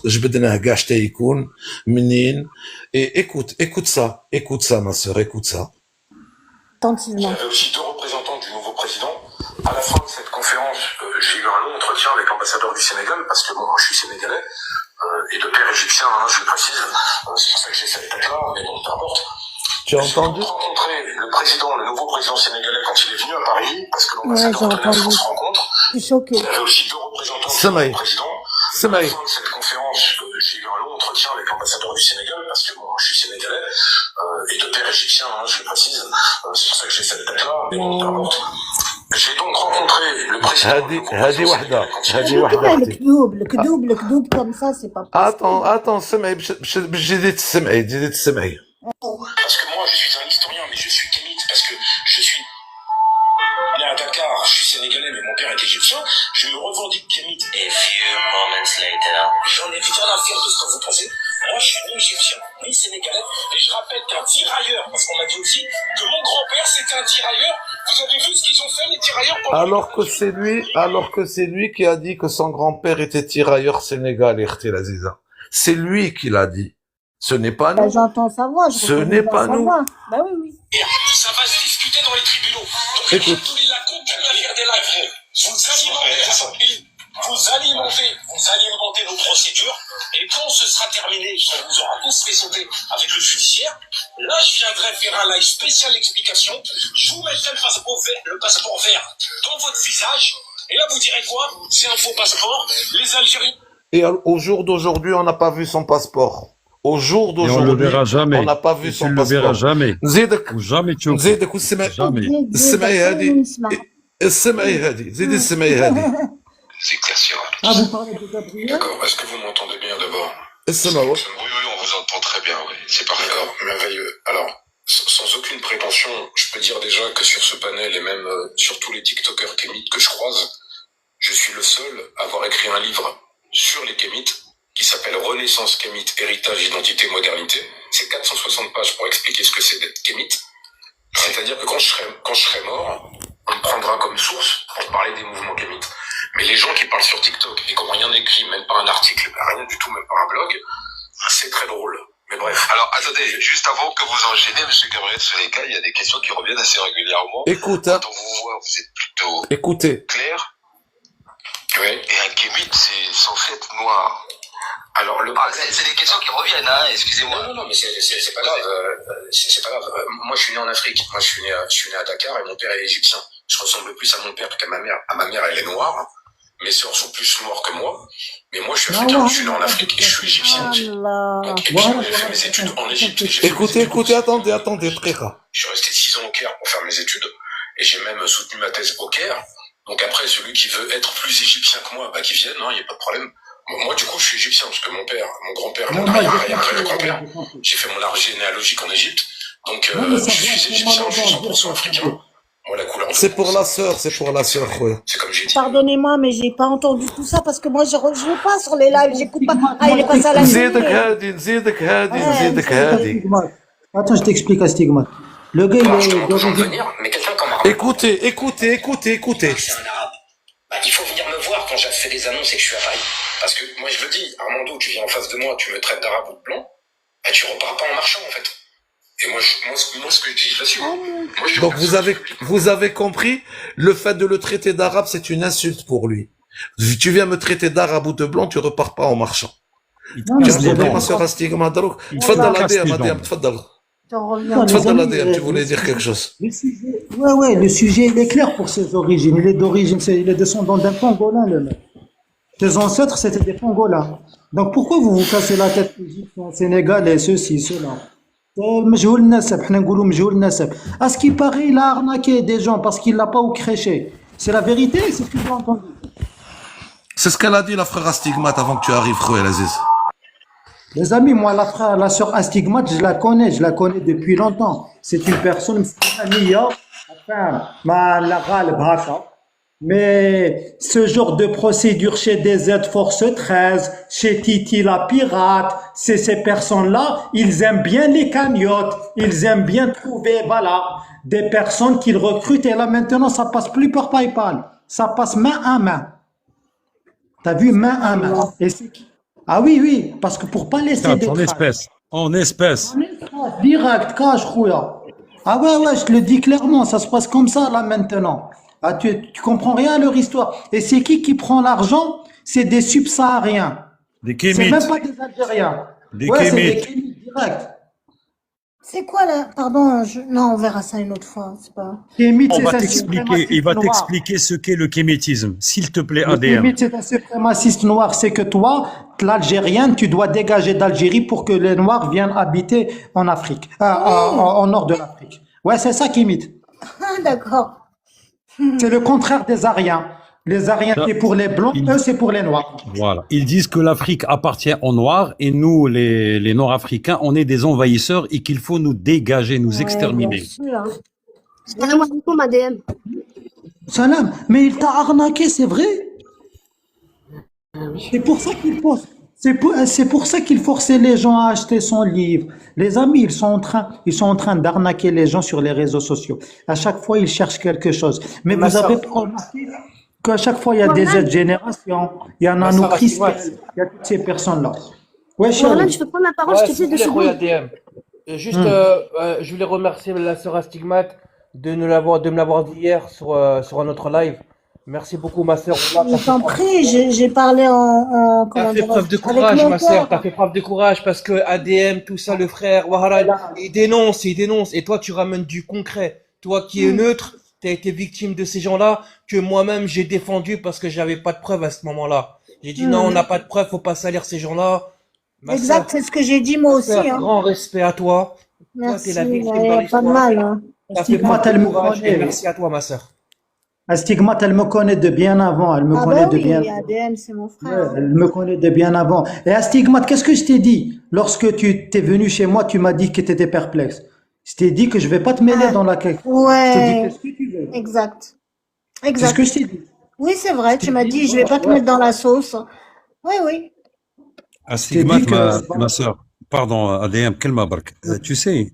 جبدناه كاع شتا يكون منين. Et écoute ça, ma sœur, écoute ça. Il y Attentivement. avait aussi deux représentants du nouveau président. À la fin de cette conférence, j'ai eu un long entretien avec l'ambassadeur du Sénégal, parce que bon, moi, je suis sénégalais, et de père égyptien, hein, je le précise. C'est pour ça que j'ai cette tête-là, mais bon, peu importe. Tu as J'ai entendu? rencontré le nouveau président sénégalais quand il est venu à Paris, parce que Ouais, l'ambassadeur j'ai tenait à ce qu'on entendu. se rencontre. Je suis choquée. Il y avait aussi deux représentants du Samaï, nouveau président. À la Samaï, fin de cette conférence, j'ai eu un long entretien avec l'ambassadeur du Sénégal, parce que bon, je suis sénégalais, et de père égyptien, hein, je le précise. C'est pour ça que j'ai cette tête-là, mais bon, peu importe. J'ai donc rencontré le président, le nouveau هذه président وحده sénégalais quand il est هذه venu à وحده Paris. الكذوب comme ça, c'est pas possible. attends سمعي باش تجي تسمعي. Parce que moi, je suis un historien, mais je suis kémite, parce que je suis né à Dakar, je suis sénégalais, mais mon père est égyptien, je me revendique kémite. A few moments later. J'en ai rien à faire de ce que vous pensez. Moi, je suis ni égyptien, ni sénégalais, et je rappelle qu'un tirailleur, parce qu'on m'a dit aussi que mon grand-père, c'était un tirailleur. Vous avez vu ce qu'ils ont fait, les tirailleurs, pendant Alors que c'est lui qui a dit que son grand-père était tirailleur sénégalais, Khtil Aziza. C'est lui qui l'a dit. Ce n'est pas Ben, nous. j'entends sa voix, je Ce n'est reconnais pas sa nous. voix. Bah oui, oui. Ça va se discuter dans les tribunaux. Donc, Écoute. tous les la continuent à faire des lives. Vous alimentez nos procédures, et quand ce sera terminé, on vous aura tous fait sauter avec le judiciaire. Là, je viendrai faire un live spécial explication. Je vous mettrai le passeport vert dans votre visage. Et là, vous direz quoi? C'est un faux passeport. Les Algériens. Et au jour d'aujourd'hui, on n'a pas vu son passeport. Au jour Et on le d'aujourd'hui, verra jamais. on n'a pas vu Et tu son le verras passeport. jamais. نزيدك Ou jamais tu نزيدك والسمعي Jamais. السمعي هذه زيد السمعي هذه S'éclaircira. Ah, vous parlez de Gabriel? D'accord. Est-ce que vous m'entendez bien d'abord? السمع Oui, on vous entend très bien, oui. C'est parfait. D'accord, merveilleux. Alors, sans aucune prétention, je peux dire déjà que sur ce panel et même sur tous les TikTokers kémites que je croise, je suis le seul à avoir écrit un livre sur les kémites qui s'appelle Renaissance kémite, héritage, identité, modernité. C'est 460 pages pour expliquer ce que c'est d'être kémite. C'est-à-dire que quand je serai mort, on me prendra comme source pour parler des mouvements kémites. Mais les gens qui parlent sur TikTok et qui n'ont rien écrit, même pas un article, rien du tout, même pas un blog, c'est très drôle. Mais bref. Alors, attendez, juste avant que vous enchaînez, monsieur Gabriel Soleika, il y a des questions qui reviennent assez régulièrement. Écoute, hein. Quand on vous voit, vous êtes plutôt Écoutez. clair. Oui. Et un kémite, c'est censé être noir. Alors, c'est des questions qui reviennent, hein, excusez-moi. Non, mais c'est pas grave. C'est pas grave. Moi, je suis né en Afrique. Moi, je suis né à Dakar et mon père est égyptien. Je ressemble plus à mon père qu'à ma mère. Ma mère, elle est noire. Mes sœurs sont plus noires que moi. Mais moi, je suis africain. Je suis né en Afrique et je suis égyptien aussi. Allah. Donc, et puis, j'ai fait mes études en Égypte. Écoutez, attendez, frère. Je suis resté 6 ans au Caire pour faire mes études. Et j'ai même soutenu ma thèse au Caire. Donc après, celui qui veut être plus égyptien que moi, bah, qu'il vienne, hein, y a pas de problème. Moi, du coup, je suis égyptien, parce que mon grand-père, mon arrière-grand-père, j'ai fait mon arbre généalogique en Égypte. Donc, je suis égyptien, je suis 100% africain. Moi, la couleur. C'est pour la sœur, ouais. C'est comme j'ai dit. Pardonnez-moi, mais j'ai pas entendu tout ça parce que moi je joue pas sur les lives, j'écoute pas. Ah, il est passé à la نزيدك هادي. Attends, je t'explique, Astigmat. Le gars, Alors, il je est demande aux gens de d'origine. venir, mais quelqu'un comme un Écoutez. c'est un arabe. Bah, il faut venir me voir quand j'ai fait des annonces et que je suis à Paris. Parce que moi, je le dis, Armando, tu viens en face de moi, tu me traites d'arabe ou de blanc, bah, tu repars pas en marchant, en fait. Et moi, ce que je dis, je l'assume. Moi, je suis Donc personne. vous avez compris, le fait de le traiter d'arabe, c'est une insulte pour lui. Si tu viens me traiter d'arabe ou de blanc, tu repars pas en marchant. Non, Tu mais as c'est compris, bon. ma sœur Astigma Darouk. Il تفضل casse les ADM, dents. تفضل. J'en reviens. Non, les تفضل amis, ADM, tu voulais dire quelque chose. Le sujet, ouais, le sujet, il est clair pour ses origines. Il est d'origine, il est descendant d'un pangolin, le mec. Ses ancêtres, c'était des pangolins. Donc pourquoi vous vous cassez la tête égyptien, sénégalais, ceci, cela? مجهول النسب, حنا نقولوا مجهول النسب. À ce qui paraît, il a arnaqué des gens parce qu'il l'a pas au créché. C'est la vérité, c'est ce que j'ai entendu. C'est ce qu'elle a dit, la frère Astigmat, avant que tu arrives, Khouel Aziz. Les amis, moi, la sœur Astigmat, je la connais depuis longtemps. C'est une personne, enfin, la ghalb haka. Mais ce genre de procédure chez DZ Force 13, chez Titi la pirate, c'est ces personnes-là, ils aiment bien les cagnottes, ils aiment bien trouver, voilà, des personnes qu'ils recrutent. Et là, maintenant, ça passe plus par PayPal, ça passe main à main. T'as vu main à main. Et ah oui, oui, parce que pour pas laisser Cash, des en traces. espèces. En espèces. On est direct, cash, khouya. Ah ouais, ouais, je te le dis clairement, ça se passe comme ça là maintenant. Ah, tu comprends rien à leur histoire. Et c'est qui prend l'argent? C'est des subsahariens. Des C'est même kémites. pas des Algériens. Des Ouais, c'est des kémites. kémites direct. C'est quoi là? Pardon, non, on verra ça une autre fois. C'est pas. Kémite, On c'est va un t'expliquer, il suprémaciste va noir. t'expliquer ce qu'est le kémétisme. S'il te plaît, Le ADM. kémite, c'est un suprémaciste noir. C'est que toi, l'Algérien, tu dois dégager d'Algérie pour que les Noirs viennent habiter en Afrique, en nord de l'Afrique. Ouais, c'est ça, kémite. Ah, d'accord. C'est le contraire des Ariens. Les Ariens, Ça, c'est pour les Blancs, il- eux, c'est pour les Noirs. Voilà. Ils disent que l'Afrique appartient aux Noirs et nous, les Nord-Africains, on est des envahisseurs et qu'il faut nous dégager, nous Ouais, bien exterminer. sûr. Salam alaikum, ADM. Salam, mais il t'a arnaqué, c'est vrai? C'est pour ça qu'il force. C'est pour ça qu'il forçait les gens à acheter son livre. Les amis, ils sont en train d'arnaquer les gens sur les réseaux sociaux. À chaque fois, ils cherchent quelque chose. Mais Ma vous avez sœur, pas remarqué qu'à chaque fois, il y a des aides génération. Il y en a ma nous sœur Christelle, Astigmat. il y a toutes ces personnes-là. Ouais, Warlan, chérie. je peux prendre la parole, Ouais, s'il te s'il plaît, vous deux plaît, Roya secondes. DM. Juste, Hmm. je voulais remercier la sœur Astigmate de me l'avoir dit hier sur un autre live. Merci beaucoup, ma sœur. Voilà, Je t'en prie, j'ai parlé t'as comment fait dire, preuve de avec courage, mon ma sœur. T'as cœur. fait preuve de courage parce que ADM, tout ça, le frère, Waharan, il dénonce, il dénonce. Et toi, tu ramènes du concret. Toi qui es neutre, t'as été victime de ces gens-là que moi-même j'ai défendu parce que j'avais pas de preuves à ce moment-là. J'ai dit non, on n'a pas de preuves, faut pas salir ces gens-là. Ma sœur, Exact, c'est ce que j'ai dit moi aussi, sœur, hein. grand respect à toi. Toi, t'es la Merci, victime il n'y dans a pas de l'histoire. mal, hein. T'as fait preuve Astigmate, de elle me courage et connaît. merci à toi, ma sœur. Astigmate, elle me connaît de bien avant. Elle me Ah connaît bah de bien oui, avant. ADM, c'est mon Ouais, frère. elle me connaît de bien avant. Et Astigmate, qu'est-ce que je t'ai dit? Lorsque tu t'es venu chez moi, tu m'as dit que tu étais perplexe. Je t'ai dit que je vais pas te mêler Ah, dans la question. Je te dis, ouais, qu'est-ce que tu veux? exact. C'est ce Exact. que je t'ai dit. Oui, c'est vrai, Je tu t'ai m'as dit, dit, je vais pas te ouais. mettre dans la sauce. Oui, oui. Je t'ai dit Astigmate, que, ma sœur. Pardon, ADM, quel mabark. Tu sais,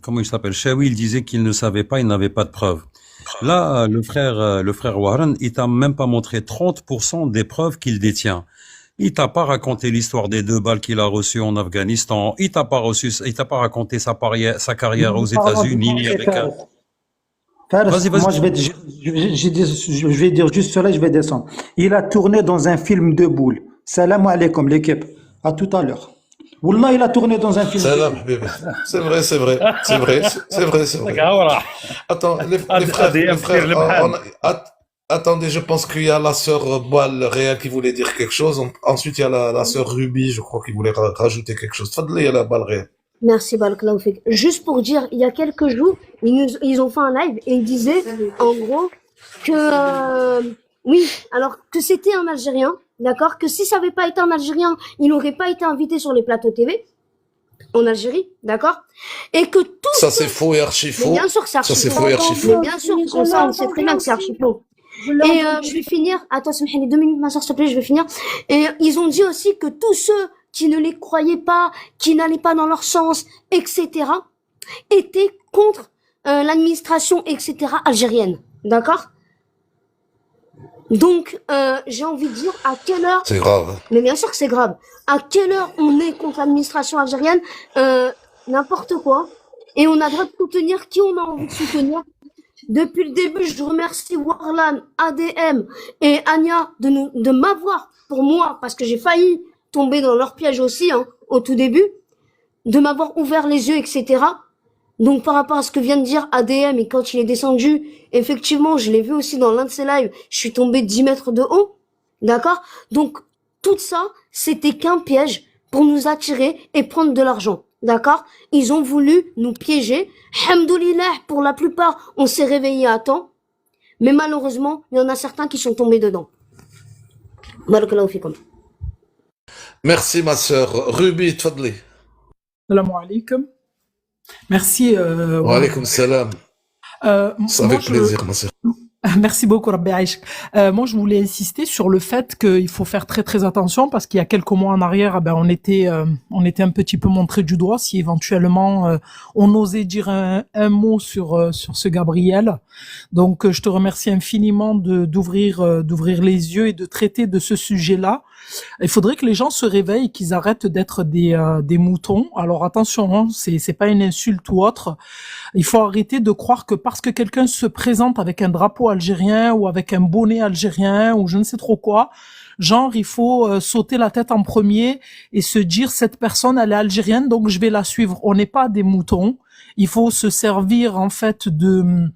comment il s'appelle? Chaoui, il disait qu'il ne savait pas, il n'avait pas de preuves. Là, le frère Warren, il t'a même pas montré 30% des preuves qu'il détient. Il t'a pas raconté l'histoire des 2 balles qu'il a reçues en Afghanistan. Il t'a pas raconté sa carrière aux parlant du États-Unis concret, avec un... Fares, Vas-y, moi vas-y. je vais dire juste cela, je vais descendre. Il a tourné dans un film de boules. Salam alaikum, l'équipe. À tout à l'heure. Wallah, il a tourné dans un film de Salam, boules. bébé. C'est vrai, c'est vrai, c'est vrai, c'est vrai, c'est vrai. Voilà. Attends, les ADM, frères, le bhal. attendez, je pense qu'il y a la sœur Boal Réa qui voulait dire quelque chose. Ensuite, il y a la sœur Ruby, je crois, qui voulait rajouter quelque chose. Fadli, il y a la Boal Réa. Merci, Barakallahu fik. Juste pour dire, il y a quelques jours, ils ont fait un live et ils disaient, en gros, que, oui, alors que c'était un Algérien, d'accord, que si ça avait pas été un Algérien, il n'aurait pas été invité sur les plateaux TV en Algérie, d'accord, et que tous Ça, ceux, c'est faux et archi mais faux. bien sûr que c'est Ça, archi c'est faux, faux et archi Entendu faux. mais bien sûr, aussi, comme je l'ai ça, on sait très entendu bien que c'est aussi. archi faux. Je l'ai Et entendu. je vais finir. Attends, Samahani, 2 minutes, ma soeur, s'il te plaît, je vais finir. Et ils ont dit aussi que tous ceux qui ne les croyaient pas, qui n'allaient pas dans leur sens, etc., étaient contre l'administration, etc., algérienne. D'accord? Donc, j'ai envie de dire à quelle heure, C'est grave. mais bien sûr que c'est grave, à quelle heure on est contre l'administration algérienne, n'importe quoi, et on a le droit de soutenir qui on a envie de soutenir. Depuis le début, je remercie Warlan, ADM et Anya de m'avoir, pour moi, parce que j'ai failli tomber dans leur piège aussi, hein, au tout début, de m'avoir ouvert les yeux, etc. Donc, par rapport à ce que vient de dire ADM, et quand il est descendu, effectivement, je l'ai vu aussi dans l'un de ses lives, je suis tombé 10 mètres de haut. D'accord? Donc, tout ça, c'était qu'un piège pour nous attirer et prendre de l'argent. D'accord? Ils ont voulu nous piéger. Alhamdoulilah, pour la plupart, on s'est réveillé à temps. Mais malheureusement, il y en a certains qui sont tombés dedans. Barakallahu fikum. Merci, ma sœur. Ruby, tfadli. Salam alaikum. Merci. Wa alaykoum salam. Ça Moi, fait plaisir, ma sœur. Merci beaucoup, Rabbi Aïch. Moi, je voulais insister sur le fait qu'il faut faire très très attention parce qu'il y a quelques mois en arrière, on était un petit peu montré du doigt si éventuellement on osait dire un mot sur ce Gabriel. Donc, je te remercie infiniment d'ouvrir les yeux et de traiter de ce sujet-là. Il faudrait que les gens se réveillent, qu'ils arrêtent d'être des moutons. Alors attention, hein, c'est pas une insulte ou autre. Il faut arrêter de croire que parce que quelqu'un se présente avec un drapeau algérien ou avec un bonnet algérien ou je ne sais trop quoi, genre il faut sauter la tête en premier et se dire cette personne elle est algérienne donc je vais la suivre. On n'est pas des moutons. Il faut se servir en fait de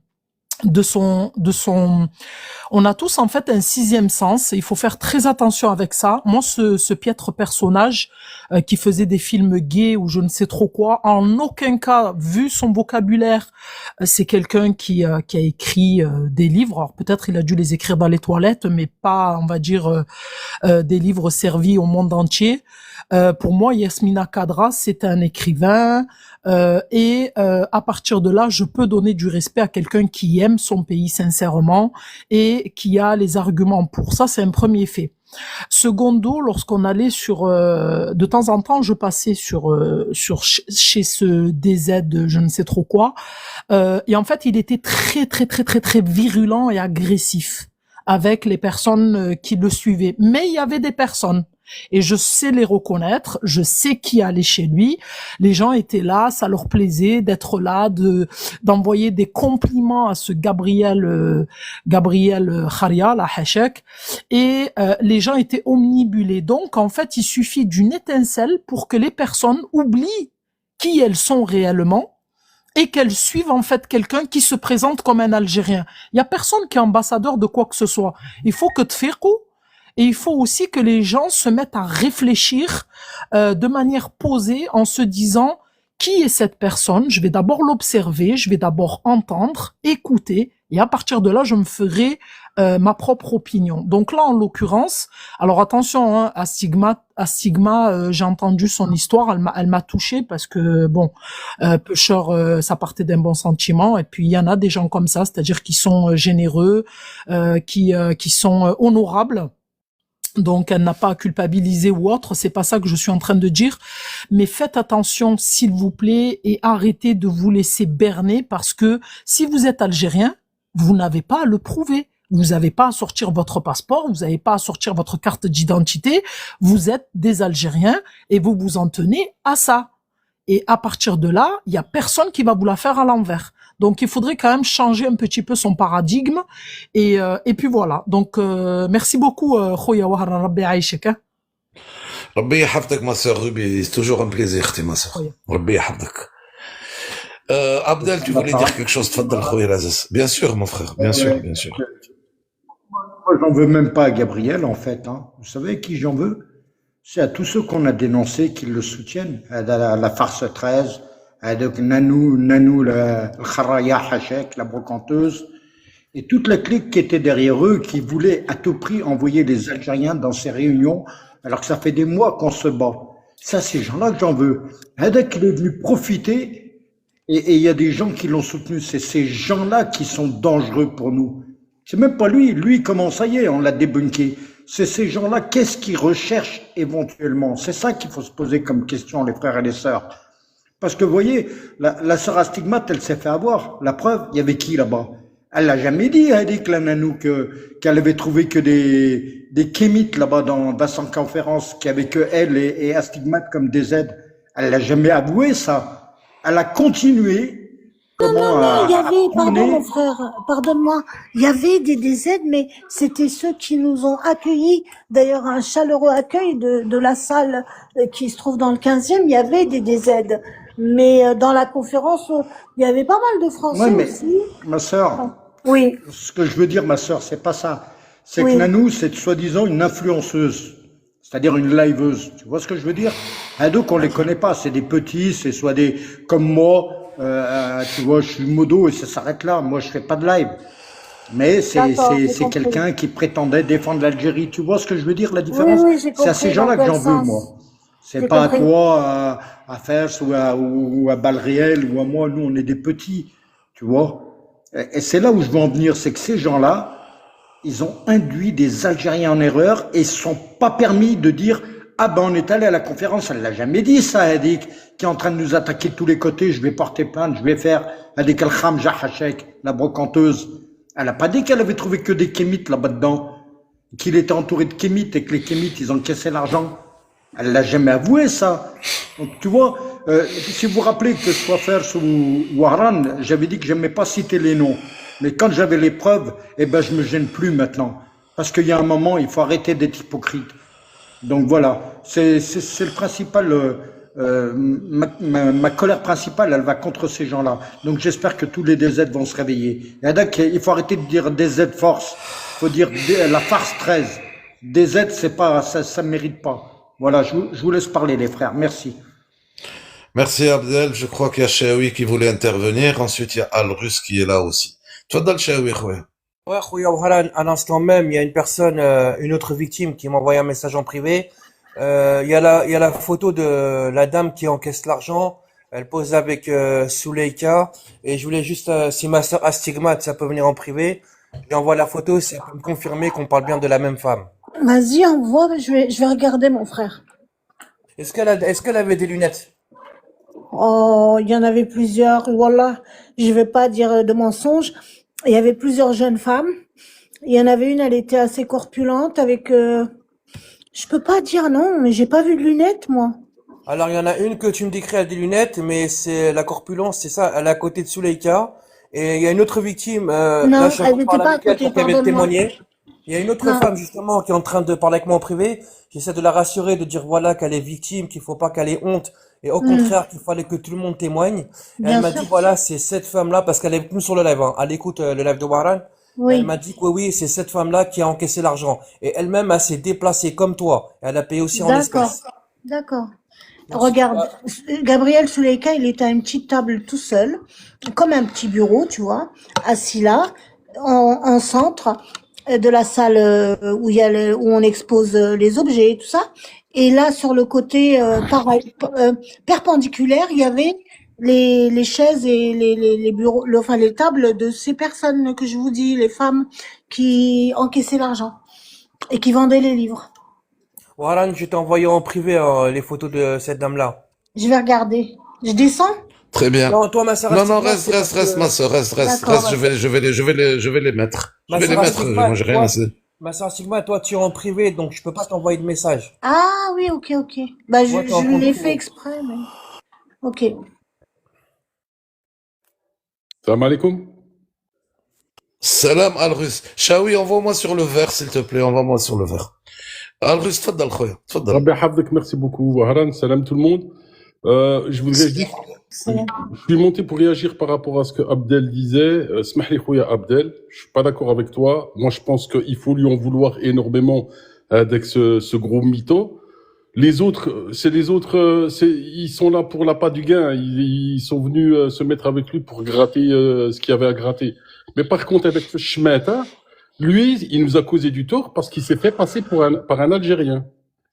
son on a tous en fait un sixième sens et il faut faire très attention avec ça. Moi ce piètre personnage qui faisait des films gays ou je ne sais trop quoi, en aucun cas vu son vocabulaire, c'est quelqu'un qui a écrit des livres. Alors peut-être il a dû les écrire dans les toilettes mais pas on va dire des livres servis au monde entier. Pour moi, Yasmina Kadra, c'est un écrivain et à partir de là, je peux donner du respect à quelqu'un qui aime son pays sincèrement et qui a les arguments pour ça. C'est un premier fait. Secondo, lorsqu'on allait de temps en temps, je passais chez ce DZ, je ne sais trop quoi, et en fait, il était très très très très très virulent et agressif avec les personnes qui le suivaient. Mais il y avait des personnes. Et je sais les reconnaître, je sais qui allait chez lui. Les gens étaient là, ça leur plaisait d'être là, d'envoyer des compliments à ce Gabriel Kharia, la Hachek. Et les gens étaient omnibulés. Donc en fait, il suffit d'une étincelle pour que les personnes oublient qui elles sont réellement et qu'elles suivent en fait quelqu'un qui se présente comme un Algérien. Il y a personne qui est ambassadeur de quoi que ce soit. Il faut que tfiqou. Et il faut aussi que les gens se mettent à réfléchir de manière posée en se disant qui est cette personne. Je vais d'abord l'observer, je vais d'abord entendre, écouter et à partir de là, je me ferai ma propre opinion. Donc là, en l'occurrence, alors attention, hein, à Stigma, j'ai entendu son histoire, elle m'a touché parce que bon, Pêcheur, ça partait d'un bon sentiment et puis il y en a des gens comme ça, c'est-à-dire qui sont généreux, qui sont honorables. Donc, elle n'a pas à culpabiliser ou autre, c'est pas ça que je suis en train de dire. Mais faites attention, s'il vous plaît, et arrêtez de vous laisser berner parce que si vous êtes algérien, vous n'avez pas à le prouver. Vous n'avez pas à sortir votre passeport, vous n'avez pas à sortir votre carte d'identité. Vous êtes des Algériens et vous vous en tenez à ça. Et à partir de là, il y a personne qui va vous la faire à l'envers. Donc, il faudrait quand même changer un petit peu son paradigme. Et puis voilà. Donc, merci beaucoup, Khoya Wahara Rabbi Aïchek. Rabbi yahfadek, ma sœur Ruby. C'est toujours un plaisir, ma sœur. Rabbi yahfadek. Abdel, tu voulais dire quelque chose? Tfaddal, Khoya Razes. Bien sûr, mon frère. Bien sûr, bien sûr. Moi, j'en veux même pas à Gabriel, en fait. Hein. Vous savez à qui j'en veux? C'est à tous ceux qu'on a dénoncés qui le soutiennent. À la farce 13, à Nanou, le Kharaya Hachek, la brocanteuse, et toute la clique qui était derrière eux, qui voulait à tout prix envoyer les Algériens dans ces réunions, alors que ça fait des mois qu'on se bat. Ça, ces gens-là que j'en veux. Hadak, il est venu profiter, et il y a des gens qui l'ont soutenu. C'est ces gens-là qui sont dangereux pour nous. C'est même pas lui. Lui, comment ça y est, on l'a débunké. C'est ces gens-là, qu'est-ce qu'ils recherchent éventuellement? C'est ça qu'il faut se poser comme question, les frères et les sœurs. Parce que vous voyez, la sœur Astigmate, elle s'est fait avoir. La preuve, il y avait qui là-bas? Elle l'a jamais dit, Hadik Lananou, qu'elle avait trouvé que des kémites là-bas dans sa conférence, qu'il y avait que elle et Astigmate comme des aides. Elle l'a jamais avoué, ça. Elle a continué. Non, il y avait, pardon mon frère, pardonne-moi, il y avait des DZ, mais c'était ceux qui nous ont accueillis. D'ailleurs, un chaleureux accueil de la salle qui se trouve dans le 15e, il y avait des DZ. Mais dans la conférence, il y avait pas mal de Français ouais, mais aussi. Ma sœur, oui. Ce que je veux dire, ma sœur, c'est pas ça. C'est oui. que Nanou, c'est soi-disant une influenceuse, c'est-à-dire une liveuse. Tu vois ce que je veux dire? Donc on les connaît pas, c'est des petits, c'est soit des comme moi. Tu vois, je suis modo et ça s'arrête là. Moi, je fais pas de live. Mais c'est quelqu'un qui prétendait défendre l'Algérie. Tu vois ce que je veux dire, la différence? Oui, c'est à ces gens-là que j'en veux, moi. C'est pas à toi, à Fers ou à Balréel ou à moi. Nous, on est des petits. Tu vois? Et c'est là où je veux en venir, c'est que ces gens-là, ils ont induit des Algériens en erreur et ils ne sont pas permis de dire « Ah ben on est allé à la conférence », elle l'a jamais dit ça, Hadik, qui est en train de nous attaquer de tous les côtés, je vais porter plainte, je vais faire Hadik Al-Kham Jahachek, la brocanteuse. Elle a pas dit qu'elle avait trouvé que des kémites là-bas dedans, qu'il était entouré de kémites et que les kémites, ils encaissaient l'argent. Elle l'a jamais avoué, ça. Donc, tu vois, si vous vous rappelez que soit Fers ou Warren, j'avais dit que j'aimais pas citer les noms. Mais quand j'avais les preuves, eh ben, je me gêne plus maintenant. Parce qu'il y a un moment, il faut arrêter d'être hypocrite. Donc voilà, c'est le principal, ma colère principale, elle va contre ces gens-là. Donc j'espère que tous les DZ vont se réveiller. Et donc, il faut arrêter de dire DZ force. Il faut dire la farce 13. DZ, c'est pas, ça mérite pas. Voilà, je vous laisse parler, les frères. Merci. Merci Abdel, je crois qu'il y a Shaoui qui voulait intervenir, ensuite il y a Al-Rus qui est là aussi. Tfadal Shaoui, khoya. Ouais, Khouya Ouharan, à l'instant même, il y a une personne, une autre victime qui m'a envoyé un message en privé. Il y a la photo de la dame qui encaisse l'argent. Elle pose avec Souleika. Et je voulais juste, si ma sœur Astigmate, ça peut venir en privé. Je lui envoie la photo, ça peut me confirmer qu'on parle bien de la même femme. Vas-y, envoie, je vais regarder, mon frère. Est-ce qu'elle avait des lunettes? Oh, il y en avait plusieurs, voilà. Je vais pas dire de mensonges. Il y avait plusieurs jeunes femmes. Il y en avait une, elle était assez corpulente avec, je peux pas dire non, mais j'ai pas vu de lunettes, moi. Alors, il y en a une que tu me décris, elle a des lunettes, mais c'est la corpulence, c'est ça, elle est à côté de Souleika. Et il y a une autre victime, là, Non, je suis en elle train de n'était parler pas à avec elle côté, pour qu'elle vienne pardonne-moi. témoigner. Il y a une autre Non, femme, justement, qui est en train de parler avec moi en privé. J'essaie de la rassurer, de dire, voilà, qu'elle est victime, qu'il faut pas qu'elle ait honte. Et au contraire, qu'il fallait que tout le monde témoigne. Et elle bien m'a sûr. dit, voilà, c'est cette femme-là, parce qu'elle est avec nous sur le live, hein. Elle écoute le live de Warren. Elle Oui, m'a dit que oui, c'est cette femme-là qui a encaissé l'argent. Et elle-même, elle s'est déplacée comme toi. Elle a payé aussi en d'accord, espèces. d'accord. Donc, si tu Regarde, as- Gabriel Souleika, il était à une petite table tout seul, comme un petit bureau, tu vois, assis là, en centre de la salle où il y a où on expose les objets et tout ça. Et là, sur le côté perpendiculaire, il y avait les chaises et les bureaux, enfin les tables de ces personnes que je vous dis, les femmes qui encaissaient l'argent et qui vendaient les livres. Warren, je t'ai envoyé en privé, les photos de cette dame-là. Je vais regarder. Je descends? Très bien. Non, toi, ma sœur Non, non, Astigma, reste, c'est parce reste, reste, que, ma sœur, reste, D'accord. je vais les mettre. Je ma vais les sœur mettre, Astigma, moi j'ai rien à dire. ma sœur Astigma, toi, tu es en privé, donc je peux pas t'envoyer de message. Ah oui, ok, ok. Bah, Moi, t'es en je compte l'ai fait privé. exprès, mais... Ok. Salam alaikum. Salam Al-Rus. Shaoui, envoie-moi sur le verre, s'il te plaît, envoie-moi sur le verre. Al-Rus, tfadal, khoya, tfadal. Rabbi Hafdak, merci beaucoup. Wahran, salam tout le monde. Je voudrais juste, Salam. je suis monté pour réagir par rapport à ce que Abdel disait. Smahli khouya Abdel, je suis pas d'accord avec toi. Moi, je pense qu'il faut lui en vouloir énormément avec ce gros mytho. Les autres, ils sont là pour l'appât du gain. Ils sont venus se mettre avec lui pour gratter ce qu'il y avait à gratter. Mais par contre, avec Shmeta, lui, il nous a causé du tort parce qu'il s'est fait passer par un Algérien.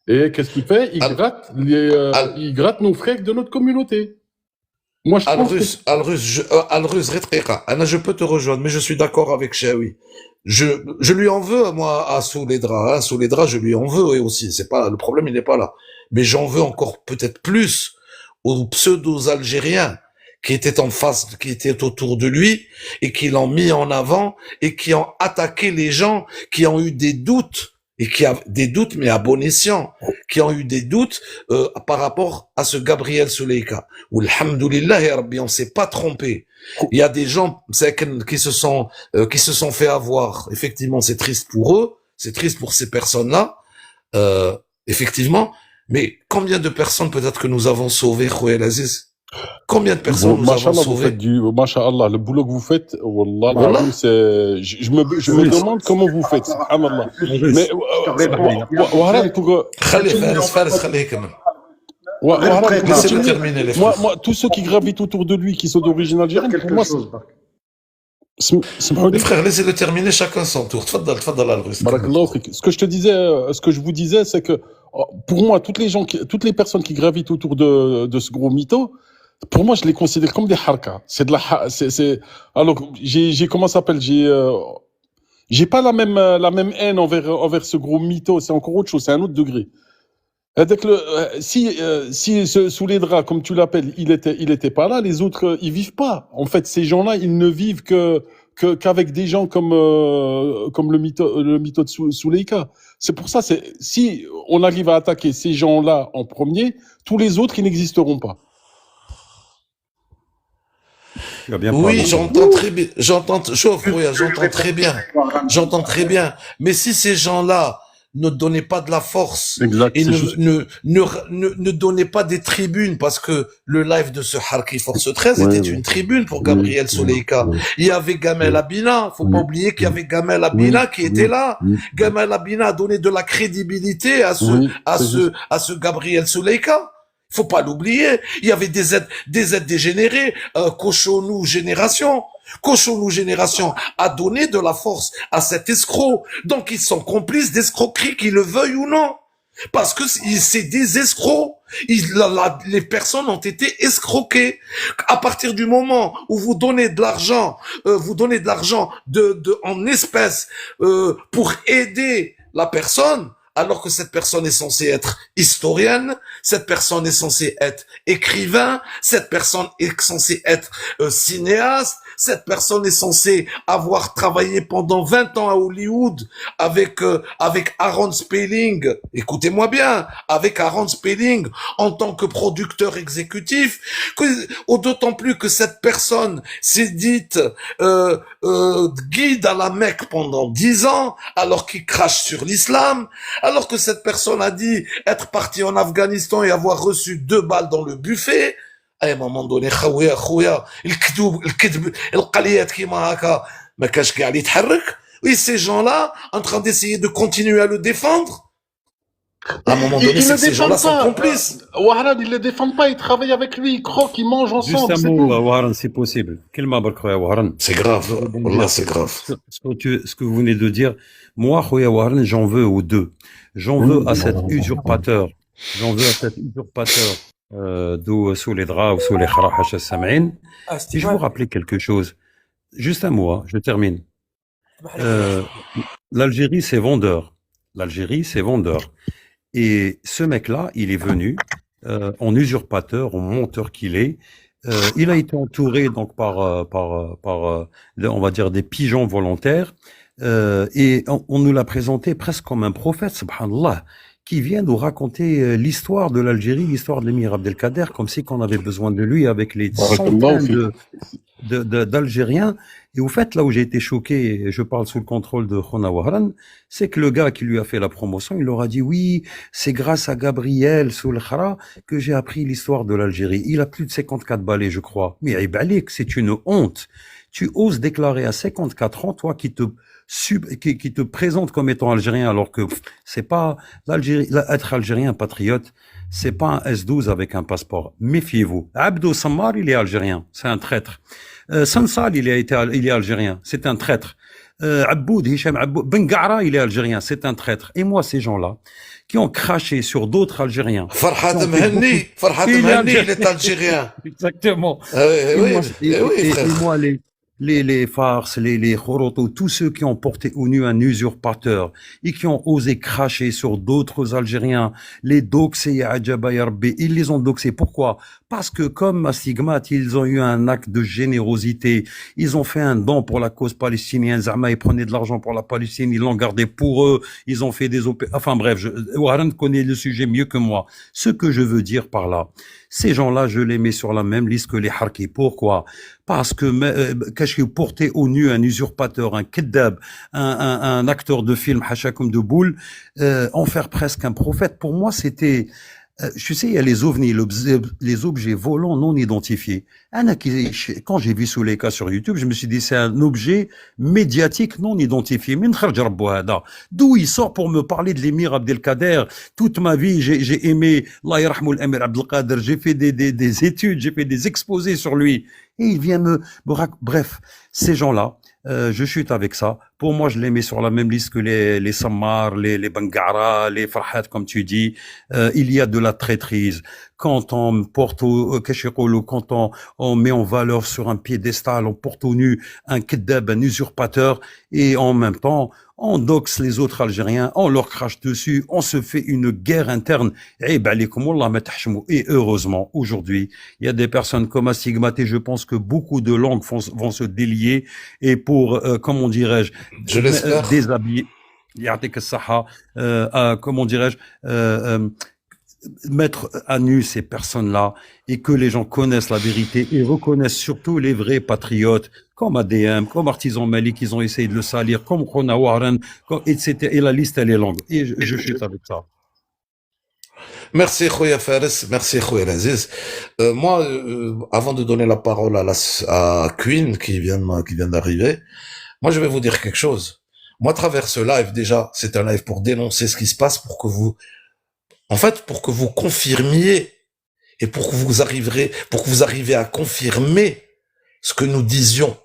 Et qu'est-ce qu'il fait? Il gratte nos frères de notre communauté. Moi, je pense que... Al-Rus, Retreka. Anna, je peux te rejoindre, mais je suis d'accord avec Shaoui. Je lui en veux, moi, à Sous les draps, hein. Sous les draps, je lui en veux, et aussi. C'est pas, le problème, il n'est pas là. Mais j'en veux encore peut-être plus aux pseudo-algériens qui étaient en face, qui étaient autour de lui, et qui l'ont mis en avant, et qui ont attaqué les gens, qui ont eu des doutes, et qui a des doutes, mais à bon escient, qui ont eu des doutes par rapport à ce Gabriel Souleika. Où, alhamdoulilah, ya Rabbi, on s'est pas trompé. Il y a des gens qui se sont fait avoir. Effectivement, c'est triste pour eux, c'est triste pour ces personnes-là, effectivement. Mais combien de personnes peut-être que nous avons sauvées, Khouel Aziz? Combien de personnes nous avons sauvées? Masha'Allah, le boulot que vous faites, Wallah, Voilà. je me demande comment vous faites, subhanallah. Mais, Wahran, pour, Fares, khalih kaman. Laissez-le terminer, les frères. moi, tous ceux qui gravitent autour de lui, qui sont d'origine algérienne, pour moi, Les frères, laissez-le terminer chacun son tour. Tfaddal, tfaddal, Al-Rus. Barakallahu fik. Ce que je vous disais, c'est que pour moi, toutes les personnes qui gravitent autour de ce gros mytho, Pour moi, je les considère comme des harkas. C'est de la, alors, j'ai, comment ça s'appelle, j'ai pas la même haine envers ce gros mytho. C'est encore autre chose. C'est un autre degré. Si sous les draps, comme tu l'appelles, il était pas là, les autres, ils vivent pas. En fait, ces gens-là, ils ne vivent qu'avec des gens comme le mytho de Souleika. C'est pour ça, si on arrive à attaquer ces gens-là en premier, tous les autres, ils n'existeront pas. Tu as bien Oui, parlé. j'entends très bien. Chauffe, oui, j'entends très bien. Mais si ces gens-là ne donnaient pas de la force Exact, et c'est juste. ne donnaient pas des tribunes, parce que le live de ce Harki Force 13 était une tribune pour Gabriel Soleika. Il y avait Gamel Abina. Faut pas oublier qu'il y avait Gamel Abina qui était là. Gamel Abina a donné de la crédibilité à ce Gabriel Soleika. Faut pas l'oublier. Il y avait des aides dégénérées, Cochonou Génération. Cochonou Génération a donné de la force à cet escroc. Donc ils sont complices d'escroquerie, qu'ils le veuillent ou non. Parce que c'est des escrocs. Les personnes ont été escroquées. À partir du moment où vous donnez de l'argent, en espèces, pour aider la personne, alors que cette personne est censée être historienne, cette personne est censée être écrivain, cette personne est censée être cinéaste, cette personne est censée avoir travaillé pendant 20 ans à Hollywood avec Aaron Spelling. Écoutez-moi bien, avec Aaron Spelling en tant que producteur exécutif, d'autant plus que cette personne s'est dite guide à la Mecque pendant 10 ans, alors qu'il crache sur l'islam, alors que cette personne a dit être parti en Afghanistan et avoir reçu 2 balles dans le buffet. À un moment donné, oui, ces gens-là, en train d'essayer de continuer à le défendre, à un moment donné, c'est que ces gens-là sont complices. Wahrad, ils le défendent pas, ils travaillent avec lui, ils croquent, ils mangent ensemble. Juste un mot, Waran, c'est possible. C'est grave. Wallah, c'est grave. Ce que vous venez de dire, moi, Khoya Waran, j'en veux aux deux. J'en veux à cet usurpateur. Sous les draps ou sous les kharahash as-sam'in. Et je vous rappeler quelque chose. Juste un mot, je termine. L'Algérie, c'est vendeur. Et ce mec-là, il est venu en usurpateur, en menteur qu'il est. Il a été entouré donc par on va dire des pigeons volontaires. Et on nous l'a présenté presque comme un prophète, subhanallah, qui vient nous raconter l'histoire de l'Algérie, l'histoire de l'émir Abdelkader, comme si qu'on avait besoin de lui avec les centaines d'Algériens. Et au fait, là où j'ai été choqué, et je parle sous le contrôle de Khona Wahran, c'est que le gars qui lui a fait la promotion, il leur a dit oui, c'est grâce à Gabriel Soulkhara que j'ai appris l'histoire de l'Algérie. Il a plus de 54 balais, je crois. Mais Ibalik, c'est une honte. Tu oses déclarer à 54 ans, toi qui te présente comme étant algérien, alors que c'est pas l'Algérie, être algérien patriote, c'est pas un S12 avec un passeport. Méfiez-vous. Abdou Sammar, il est algérien, c'est un traître. Sansal, il est algérien, c'est un traître. Aboud, Hicham Aboud, Bengara, il est algérien, c'est un traître. Et moi, ces gens-là, qui ont craché sur d'autres Algériens. Farhad Mhenni, il est algérien. Exactement. Oui, frère. Et moi, les farces, les khorotos, tous ceux qui ont porté au nu un usurpateur et qui ont osé cracher sur d'autres Algériens, les doxés à Djabayarbi, ils les ont doxés. Pourquoi? Parce que comme stigmate, ils ont eu un acte de générosité. Ils ont fait un don pour la cause palestinienne. Zama, ils prenaient de l'argent pour la Palestine, ils l'ont gardé pour eux. Ils ont fait des opérations. Enfin bref, Warren connaît le sujet mieux que moi. Ce que je veux dire par là, ces gens-là, je les mets sur la même liste que les harkis. Pourquoi? Parce que porter au nu un usurpateur, un keddab, un acteur de film, hachakoum de boule, en faire presque un prophète. Pour moi, c'était... je sais, il y a les ovnis, les objets volants non identifiés. Quand j'ai vu Souleyka sur YouTube, je me suis dit, c'est un objet médiatique non identifié. D'où il sort pour me parler de l'émir Abdelkader? Toute ma vie, j'ai aimé Allah yarhamou l'émir Abdelkader. J'ai fait des études, j'ai fait des exposés sur lui. Et il vient bref, ces gens-là, je chute avec ça. Pour moi, je les mets sur la même liste que les Sammar, les Bangara, les Farhat, comme tu dis. Il y a de la traîtrise. Quand on porte quand on met en valeur sur un piédestal, on porte au nu un keddab, un usurpateur, et en même temps, on doxe les autres Algériens, on leur crache dessus, on se fait une guerre interne. Et heureusement, aujourd'hui, il y a des personnes comme Astigmaté. Je pense que beaucoup de langues vont se délier, et pour, comment dirais-je, Je l'espère. déshabiller, يعطيك الصحة, comment dirais-je, mettre à nu ces personnes-là, et que les gens connaissent la vérité et reconnaissent surtout les vrais patriotes, comme ADM, comme Artisan Malik, ils ont essayé de le salir, comme Rona Warren, etc. Et la liste, elle est longue. Et je chute avec ça. Merci Khouya Fares, merci Khouya Aziz. Moi, avant de donner la parole à Queen qui vient d'arriver, moi je vais vous dire quelque chose. Moi, à travers ce live, déjà, c'est un live pour dénoncer ce qui se passe, pour que vous confirmiez et pour que vous arriviez à confirmer ce que nous disions,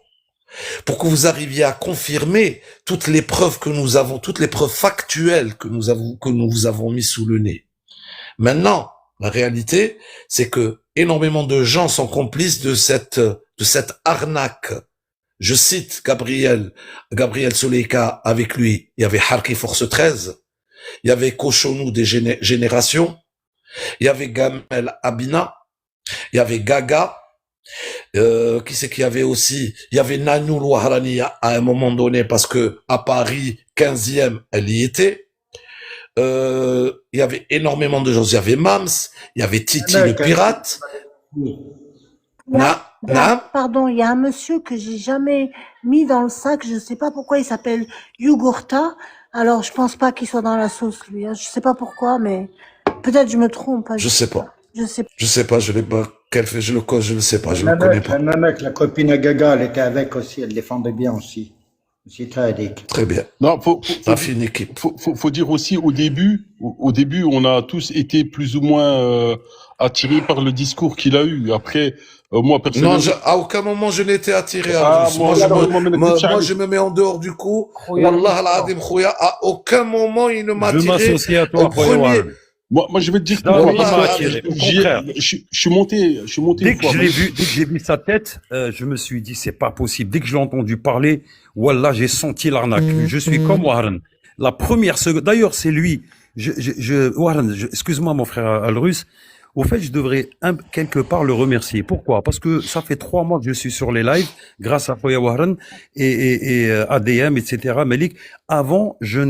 pour que vous arriviez à confirmer toutes les preuves que nous avons, toutes les preuves factuelles que nous vous avons mis sous le nez. Maintenant, la réalité, c'est que énormément de gens sont complices de cette arnaque. Je cite Gabriel Soleika, avec lui, il y avait Harki Force 13, il y avait Cochonou des Générations, il y avait Gamel Abina, il y avait Gaga, qui c'est qu'il y avait aussi? Il y avait Nanoul Wahrani à un moment donné, parce que à Paris, 15e, elle y était. Il y avait énormément de gens. Il y avait Mams, il y avait Titi le pirate. Pardon, il y a un monsieur que j'ai jamais mis dans le sac, je sais pas pourquoi, il s'appelle Yugurta. Alors, je pense pas qu'il soit dans la sauce, lui. Hein. Je sais pas pourquoi, mais peut-être je me trompe. Hein, Je sais pas. Je sais pas. Je sais pas, je l'ai pas. Je le sais pas, je le connais pas. La copine à Gaga, elle était avec aussi, elle défendait bien aussi. Très bien. Non, faut une équipe. Faut dire aussi au début, on a tous été plus ou moins attirés par le discours qu'il a eu. Après, moi personnellement, non, à aucun moment je n'ai été attiré à Ah, Russe. moi, Moi, je me mets en dehors du coup. Wallah al-Adim Khouya, à aucun moment il ne m'a Je attiré. m'associe à toi, Au premier. moi, je vais te dire Non, pourquoi. mais il m'a Parce que attiré, au contraire. je suis monté Dès une que fois. dès que j'ai vu sa tête, je me suis dit, c'est pas possible. Dès que je l'ai entendu parler, voilà, j'ai senti l'arnaque. Je suis comme Warren. La première seconde, d'ailleurs, c'est lui. Warren, excuse-moi, mon frère Al-Russe. Au fait, je devrais quelque part le remercier. Pourquoi? Parce que ça fait 3 mois que je suis sur les lives, grâce à Khoya Warren et ADM, etc. Malik. Avant, je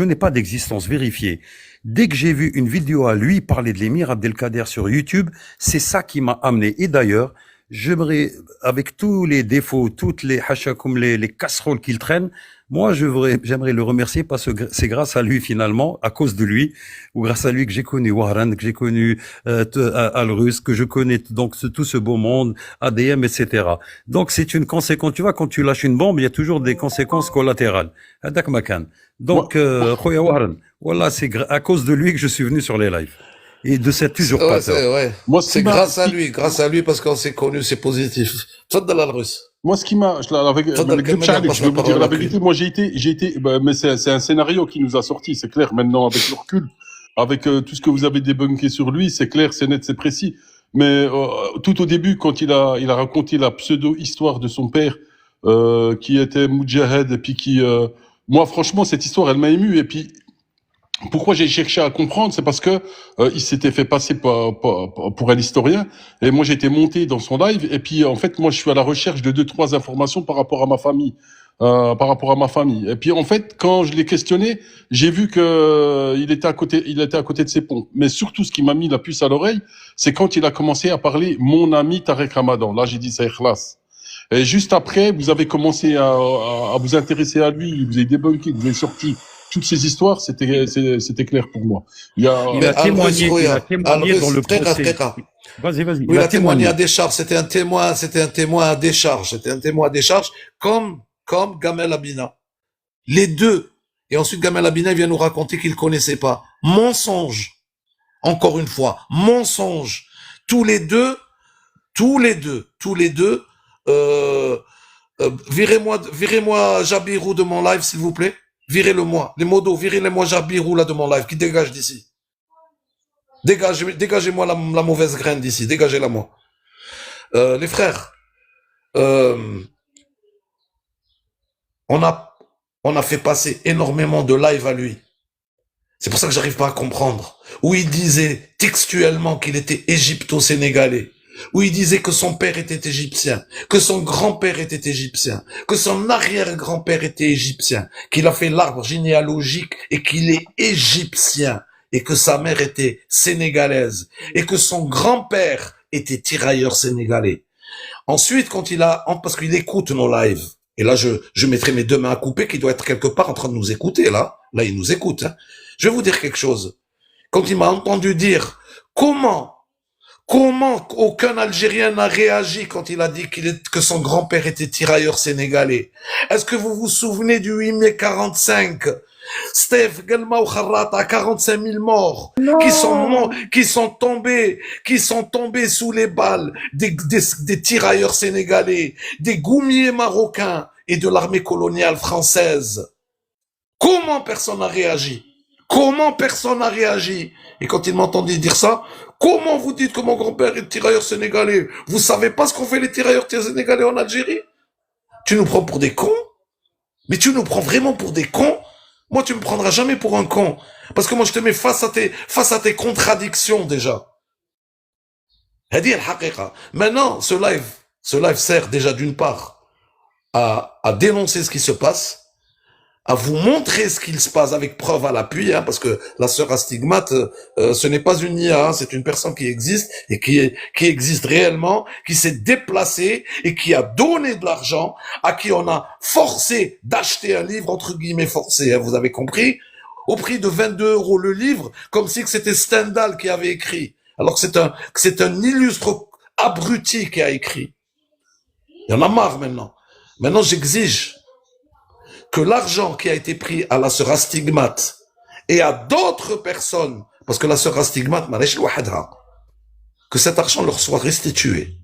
n'ai pas d'existence vérifiée. Dès que j'ai vu une vidéo à lui parler de l'émir Abdelkader sur YouTube, c'est ça qui m'a amené. Et d'ailleurs, j'aimerais, avec tous les défauts, toutes les hachakoum, les casseroles qu'il traîne, moi, j'aimerais le remercier parce que c'est grâce à lui finalement, à cause de lui, ou grâce à lui que j'ai connu Warren, que j'ai connu Al-Russe, que je connais donc tout ce beau monde, ADM, etc. Donc c'est une conséquence. Tu vois, quand tu lâches une bombe, il y a toujours des conséquences collatérales. Hadak Makan. Donc, Khoya Warren, voilà, c'est à cause de lui que je suis venu sur les lives. Et de cet usurpateur. Ouais. Moi, c'est grâce à lui, parce qu'on s'est connus, c'est positif. Tfaddal Al-Russe. Moi, ce qui m'a, je vais vous dire la vérité. Moi, j'ai été, mais c'est un scénario qui nous a sorti, c'est clair. Maintenant, avec le recul, avec tout ce que vous avez débunké sur lui, c'est clair, c'est net, c'est précis. Mais tout au début, quand il a raconté la pseudo-histoire de son père, qui était Moudjahed, et puis qui, moi, franchement, cette histoire, elle m'a ému. Et puis, pourquoi j'ai cherché à comprendre, c'est parce que il s'était fait passer pour un historien, et moi j'étais monté dans son live, et puis en fait moi je suis à la recherche de 2-3 informations par rapport à ma famille, et puis en fait quand je l'ai questionné, j'ai vu que il était à côté de ses pompes. Mais surtout ce qui m'a mis la puce à l'oreille, c'est quand il a commencé à parler mon ami Tarek Ramadan. Là j'ai dit ça ikhlas. Et juste après, vous avez commencé à vous intéresser à lui, vous avez débunké, vous avez sorti toutes ces histoires, c'était clair pour moi. Il a témoigné dans le procès. Vas-y. Il a témoigné à décharge. C'était un témoin à décharge. Comme Gamel Abina. Les deux. Et ensuite, Gamel Abina, il vient nous raconter qu'il connaissait pas. Mensonge. Encore une fois. Mensonge. Tous les deux, Virez-moi Jabirou de mon live, s'il vous plaît. Virez-le-moi. Les modos, virez-le-moi Jabirou là de mon live, qui dégage d'ici. Dégagez-moi la mauvaise graine d'ici, dégagez-la moi. Les frères, euh, on a fait passer énormément de live à lui. C'est pour ça que j'arrive pas à comprendre. Où il disait textuellement qu'il était égypto-sénégalais. Où il disait que son père était égyptien, que son grand-père était égyptien, que son arrière-grand-père était égyptien, qu'il a fait l'arbre généalogique et qu'il est égyptien, et que sa mère était sénégalaise, et que son grand-père était tirailleur sénégalais. Ensuite, parce qu'il écoute nos lives, et là je mettrai mes deux mains à couper, qui doit être quelque part en train de nous écouter, là il nous écoute, hein. Je vais vous dire quelque chose. Quand il m'a entendu dire comment aucun Algérien n'a réagi quand il a dit que son grand-père était tirailleur sénégalais? Est-ce que vous vous souvenez du 8 mai 45? Steph, Galma ou Kharrata, 45 000 morts, qui sont tombés sous les balles des tirailleurs sénégalais, des goumiers marocains et de l'armée coloniale française. Comment personne n'a réagi? Comment personne n'a réagi? Et quand il m'entendait dire ça, comment vous dites que mon grand-père est tirailleur sénégalais? Vous savez pas ce qu'ont fait les tirailleurs sénégalais en Algérie? Tu nous prends pour des cons? Mais tu nous prends vraiment pour des cons? Moi, tu me prendras jamais pour un con. Parce que moi, je te mets face à tes contradictions, déjà. Hadi al-haqiqa. Maintenant, ce live sert déjà d'une part à dénoncer ce qui se passe, à vous montrer ce qu'il se passe avec preuve à l'appui, hein, parce que la sœur Astigmate, ce n'est pas une IA, hein, c'est une personne qui existe et qui existe réellement, qui s'est déplacée et qui a donné de l'argent, à qui on a forcé d'acheter un livre, entre guillemets forcé, hein, vous avez compris, au prix de 22 € le livre, comme si que c'était Stendhal qui avait écrit, alors que c'est un illustre abruti qui a écrit. Il y en a marre maintenant. Maintenant, j'exige que l'argent qui a été pris à la sœur Astigmate et à d'autres personnes, parce que la sœur Astigmate, que cet argent leur soit restitué.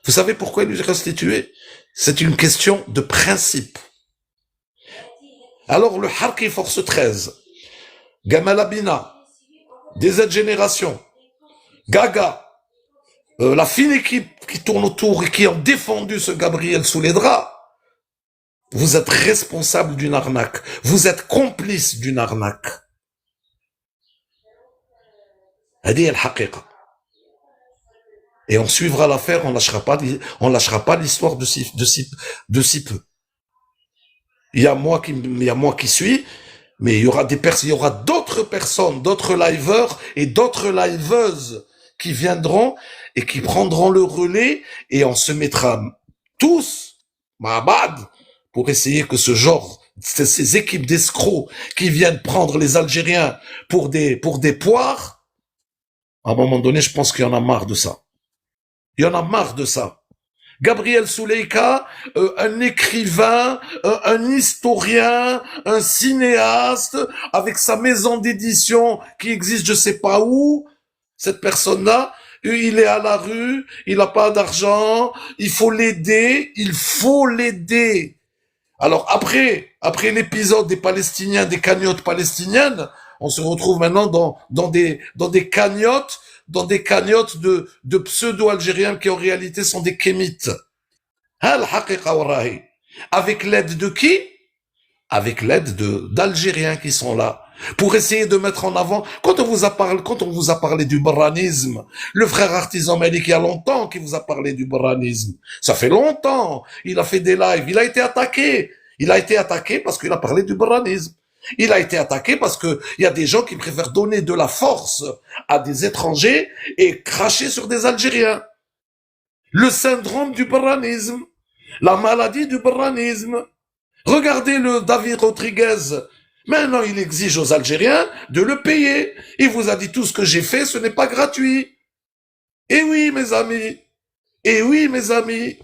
Vous savez pourquoi il lui est restitué? C'est une question de principe. Alors le Harki Force 13, Gamal Abina, des Z-Génération, Gaga, la fine équipe qui tourne autour et qui ont défendu ce Gabriel sous les draps, vous êtes responsable d'une arnaque. Vous êtes complice d'une arnaque. Hadi al-haqiqa. Et on suivra l'affaire, on lâchera pas l'histoire de si peu. Il y a moi qui suis, mais il y aura d'autres personnes, d'autres liveurs et d'autres liveuses qui viendront et qui prendront le relais et on se mettra tous, ma'abad, pour essayer que ces équipes d'escrocs qui viennent prendre les Algériens pour des poires, à un moment donné, je pense qu'il y en a marre de ça. Il y en a marre de ça. Gabriel Souleika, un écrivain, un historien, un cinéaste, avec sa maison d'édition qui existe je sais pas où, cette personne-là, il est à la rue, il n'a pas d'argent, il faut l'aider. Alors après l'épisode des Palestiniens, des cagnottes palestiniennes, on se retrouve maintenant dans des cagnottes, de pseudo-algériens qui en réalité sont des kémites. Avec l'aide de qui? Avec l'aide d'Algériens qui sont là. Pour essayer de mettre en avant, quand on vous a parlé du barranisme, le frère Artisan Malik, il y a longtemps qu'il vous a parlé du barranisme. Ça fait longtemps. Il a fait des lives. Il a été attaqué. Il a été attaqué parce qu'il a parlé du barranisme. Il a été attaqué parce que il y a des gens qui préfèrent donner de la force à des étrangers et cracher sur des Algériens. Le syndrome du barranisme. La maladie du barranisme. Regardez le David Rodriguez. Maintenant, il exige aux Algériens de le payer. Il vous a dit tout ce que j'ai fait, ce n'est pas gratuit. Eh oui, mes amis. Eh oui, mes amis.